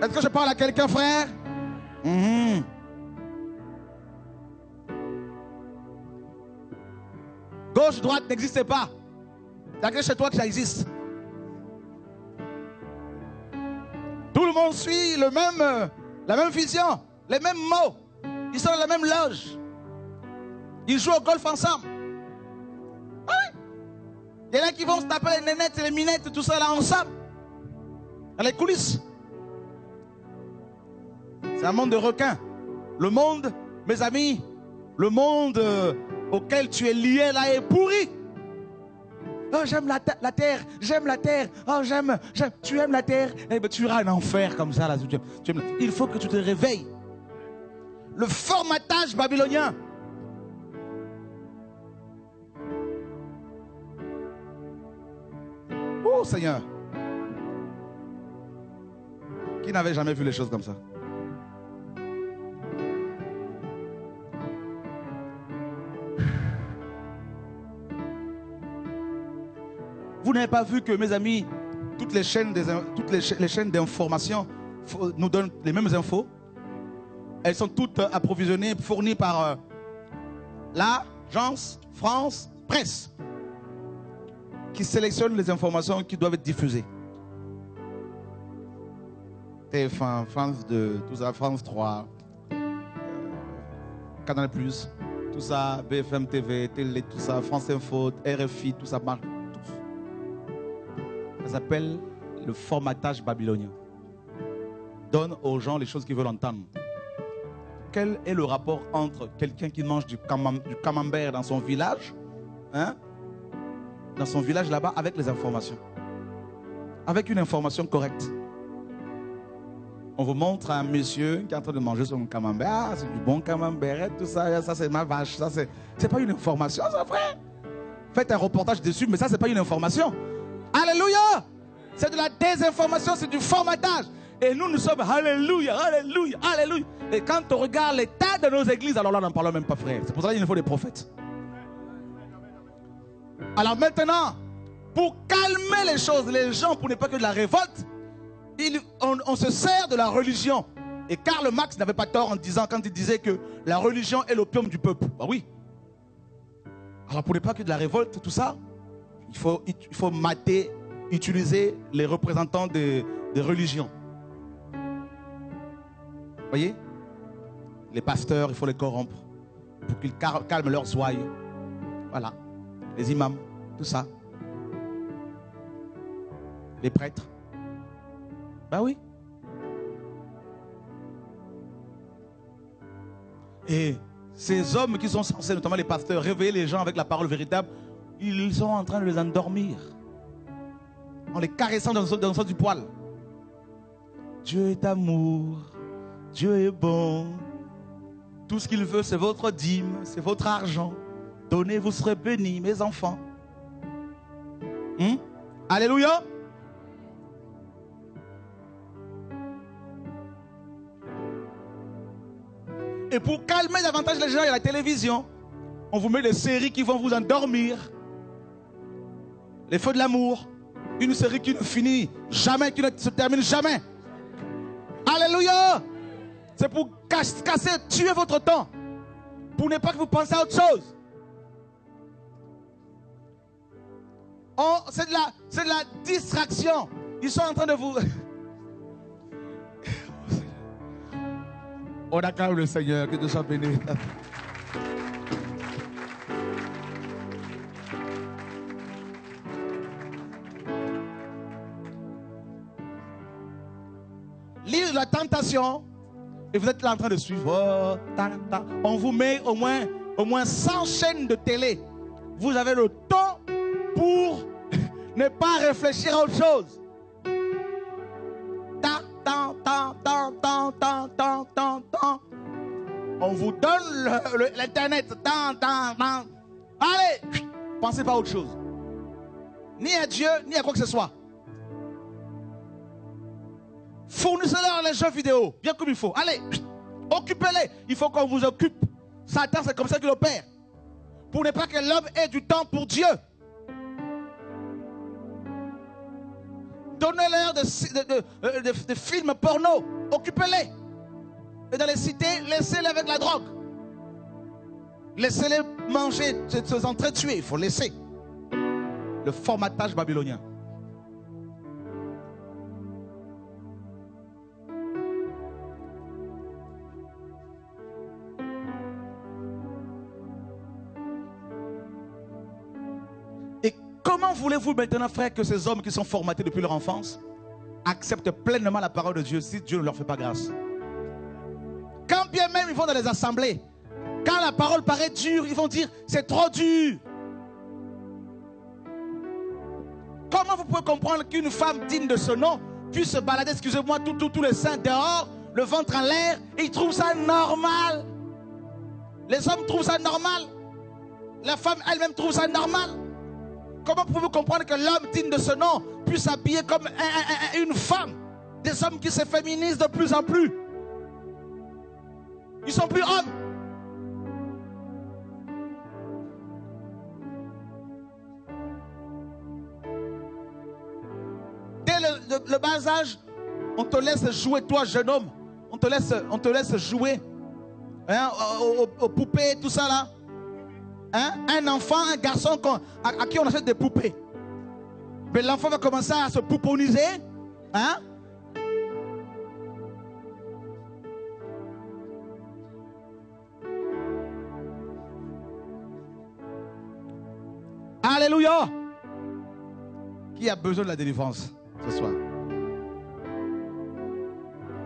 Est-ce que je parle à quelqu'un, frère? Gauche, droite n'existe pas. Il n'y a que chez toi que ça existe. Tout le monde suit la même vision, les mêmes mots. Ils sont dans la même loge. Ils jouent au golf ensemble. Oui. Il y en a qui vont se taper les nénettes et les minettes, tout ça là ensemble. Dans les coulisses. C'est un monde de requins. Le monde, mes amis, le monde auquel tu es lié là est pourri. Oh, j'aime la terre, j'aime la terre. Oh, tu aimes la terre. Eh bien, tu iras en enfer comme ça. Là. Il faut que tu te réveilles. Le formatage babylonien. Oh, Seigneur. Qui n'avait jamais vu les choses comme ça? Vous n'avez pas vu que, mes amis, toutes les chaînes d'information nous donnent les mêmes infos. Elles sont toutes approvisionnées, fournies par l'agence France Presse, qui sélectionne les informations qui doivent être diffusées. TF1, France 2, tout ça, France 3, Canal+, tout ça, BFM TV, Télé, tout ça, France Info, RFI, tout ça marche. Ça s'appelle le formatage babylonien. Donne aux gens les choses qu'ils veulent entendre. Quel est le rapport entre quelqu'un qui mange du camembert dans son village, hein, dans son village là-bas, avec les informations? Avec une information correcte. On vous montre un monsieur qui est en train de manger son camembert. Ah, c'est du bon camembert, tout ça, ça c'est ma vache. Ça c'est pas une information, c'est vrai. Faites un reportage dessus, mais ça c'est pas une information. Alléluia! C'est de la désinformation, c'est du formatage. Et nous sommes alléluia, alléluia, alléluia. Et quand on regarde l'état de nos églises, alors là, on n'en parle même pas, frère. C'est pour ça qu'il nous faut des prophètes. Alors maintenant, pour calmer les choses, les gens, pour ne pas que de la révolte, on se sert de la religion. Et Karl Marx n'avait pas tort en disant, quand il disait que la religion est l'opium du peuple. Bah oui. Alors pour ne pas que de la révolte, tout ça, il faut mater, utiliser les représentants des religions. Vous voyez? Les pasteurs, il faut les corrompre pour qu'ils calment leurs ouailles. Voilà. Les imams, tout ça. Les prêtres. Ben oui. Et ces hommes qui sont censés, notamment les pasteurs, réveiller les gens avec la parole véritable, ils sont en train de les endormir. En les caressant dans le sens du poil. Dieu est amour. Dieu est bon. Tout ce qu'il veut, c'est votre dîme, c'est votre argent. Donnez, vous serez bénis, mes enfants. Alléluia. Et pour calmer davantage les gens, il y a la télévision. On vous met des séries qui vont vous endormir. Les feux de l'amour. Une série qui ne finit jamais, qui ne se termine jamais. Alléluia. C'est pour casser, tuer votre temps. Pour ne pas que vous pensiez à autre chose. C'est de la distraction. Ils sont en train de vous... On acclame le Seigneur, que Dieu soit béni. Lire la tentation, et vous êtes là en train de suivre. On vous met au moins 100 chaînes de télé. Vous avez le temps pour ne pas réfléchir à autre chose. On vous donne l'internet. Allez, pensez pas à autre chose. Ni à Dieu, ni à quoi que ce soit. Fournissez-leur les jeux vidéo, bien comme il faut. Allez, occupez-les. Il faut qu'on vous occupe. Satan, c'est comme ça qu'il opère. Pour ne pas que l'homme ait du temps pour Dieu. Donnez-leur des films porno. Occupez-les. Et dans les cités, laissez-les avec la drogue. Laissez-les manger, se entretuer. Il faut laisser. Le formatage babylonien. Et comment voulez-vous maintenant, frère, que ces hommes qui sont formatés depuis leur enfance acceptent pleinement la parole de Dieu si Dieu ne leur fait pas grâce? Quand bien même ils vont dans les assemblées, quand la parole paraît dure, ils vont dire c'est trop dur. Comment vous pouvez comprendre qu'une femme digne de ce nom puisse se balader, excusez-moi, tous les seins dehors, le ventre en l'air, et ils trouvent ça normal? Les hommes trouvent ça normal. La femme elle-même trouve ça normal. Comment pouvez-vous comprendre que l'homme digne de ce nom puisse s'habiller comme une femme? Des hommes qui se féminisent de plus en plus. Ils ne sont plus hommes. Dès le bas âge, on te laisse jouer, toi jeune homme. On te laisse jouer, hein, aux poupées, tout ça là. Hein? Un enfant, un garçon à qui on achète des poupées. Mais l'enfant va commencer à se pouponiser. Hein? Alléluia. Qui a besoin de la délivrance ce soir?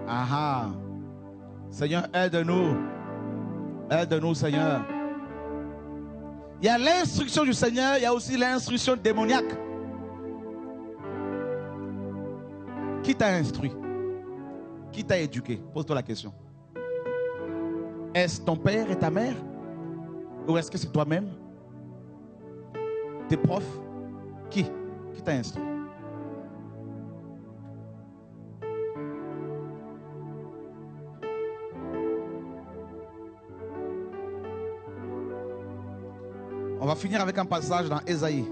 Ah, Seigneur, aide-nous. Aide-nous, Seigneur. Il y a l'instruction du Seigneur, il y a aussi l'instruction démoniaque. Qui t'a instruit? Qui t'a éduqué? Pose-toi la question. Est-ce ton père et ta mère? Ou est-ce que c'est toi-même? Tes profs? Qui t'a instruit? On va finir avec un passage dans Ésaïe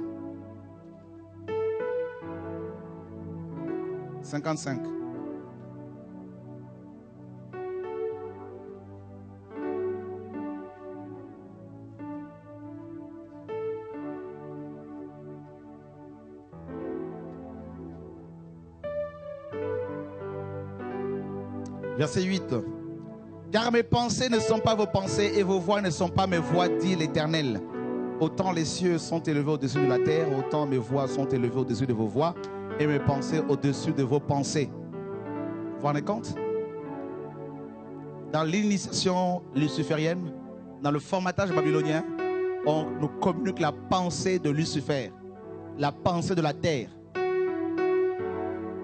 55. Verset 8. Car mes pensées ne sont pas vos pensées et vos voix ne sont pas mes voix, dit l'Éternel. Autant les cieux sont élevés au-dessus de la terre, autant mes voix sont élevées au-dessus de vos voix et mes pensées au-dessus de vos pensées. Vous vous rendez compte? Dans l'initiation luciférienne, dans le formatage babylonien, on nous communique la pensée de Lucifer, la pensée de la terre.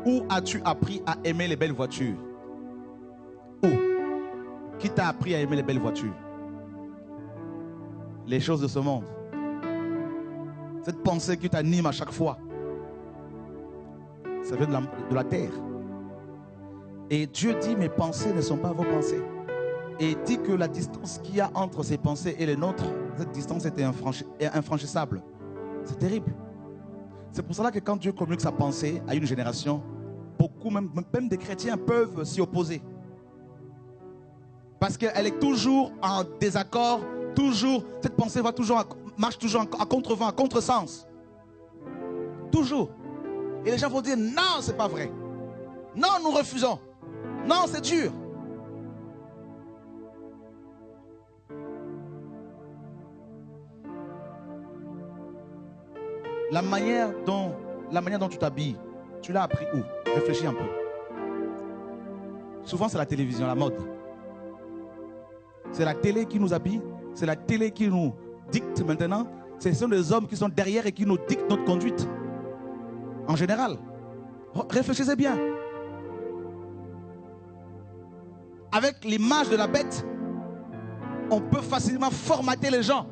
Où as-tu appris à aimer les belles voitures? Où? Qui t'a appris à aimer les belles voitures? Les choses de ce monde. Cette pensée qui t'anime à chaque fois, ça vient de la terre. Et Dieu dit, mes pensées ne sont pas vos pensées. Et il dit que la distance qu'il y a entre ses pensées et les nôtres, cette distance est infranchissable. C'est terrible. C'est pour cela que quand Dieu communique sa pensée à une génération, beaucoup, même des chrétiens, peuvent s'y opposer. Parce qu'elle est toujours en désaccord, toujours, cette pensée marche toujours à contrevent, à contresens. Toujours. Et les gens vont dire, non, c'est pas vrai. Non, nous refusons. Non, c'est dur. La manière dont tu t'habilles, tu l'as appris où? Réfléchis un peu. Souvent, c'est la télévision, la mode. C'est la télé qui nous habille. C'est la télé qui nous dicte maintenant. Ce sont les hommes qui sont derrière et qui nous dictent notre conduite. En général. Réfléchissez bien. avec l'image de la bête, on peut facilement formater les gens.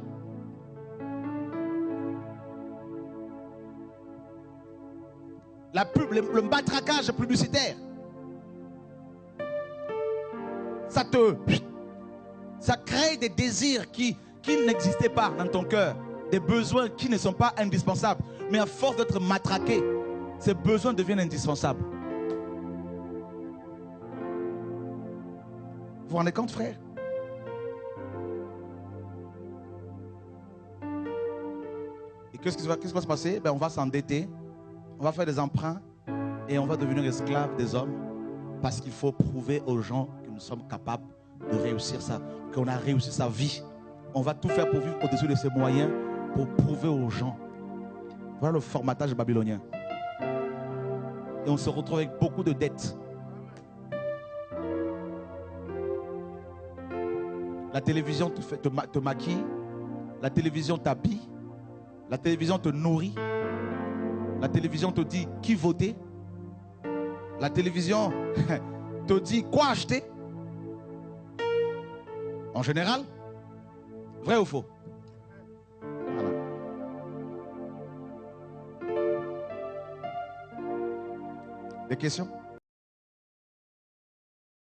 La pub, le matraquage publicitaire, ça crée des désirs qui n'existaient pas dans ton cœur, des besoins qui ne sont pas indispensables. Mais à force d'être matraqué, ces besoins deviennent indispensables. Vous vous rendez compte, frère? Et qu'est-ce qui va se passer? On va s'endetter, on va faire des emprunts et on va devenir esclaves des hommes parce qu'il faut prouver aux gens que nous sommes capables de réussir ça, qu'on a réussi sa vie. On va tout faire pour vivre au-dessus de ses moyens pour prouver aux gens. Voilà le formatage babylonien. Et on se retrouve avec beaucoup de dettes. La télévision te maquille, la télévision t'habille, la télévision te nourrit, la télévision te dit qui voter, la télévision te dit quoi acheter. En général, vrai ou faux? Voilà. Des questions?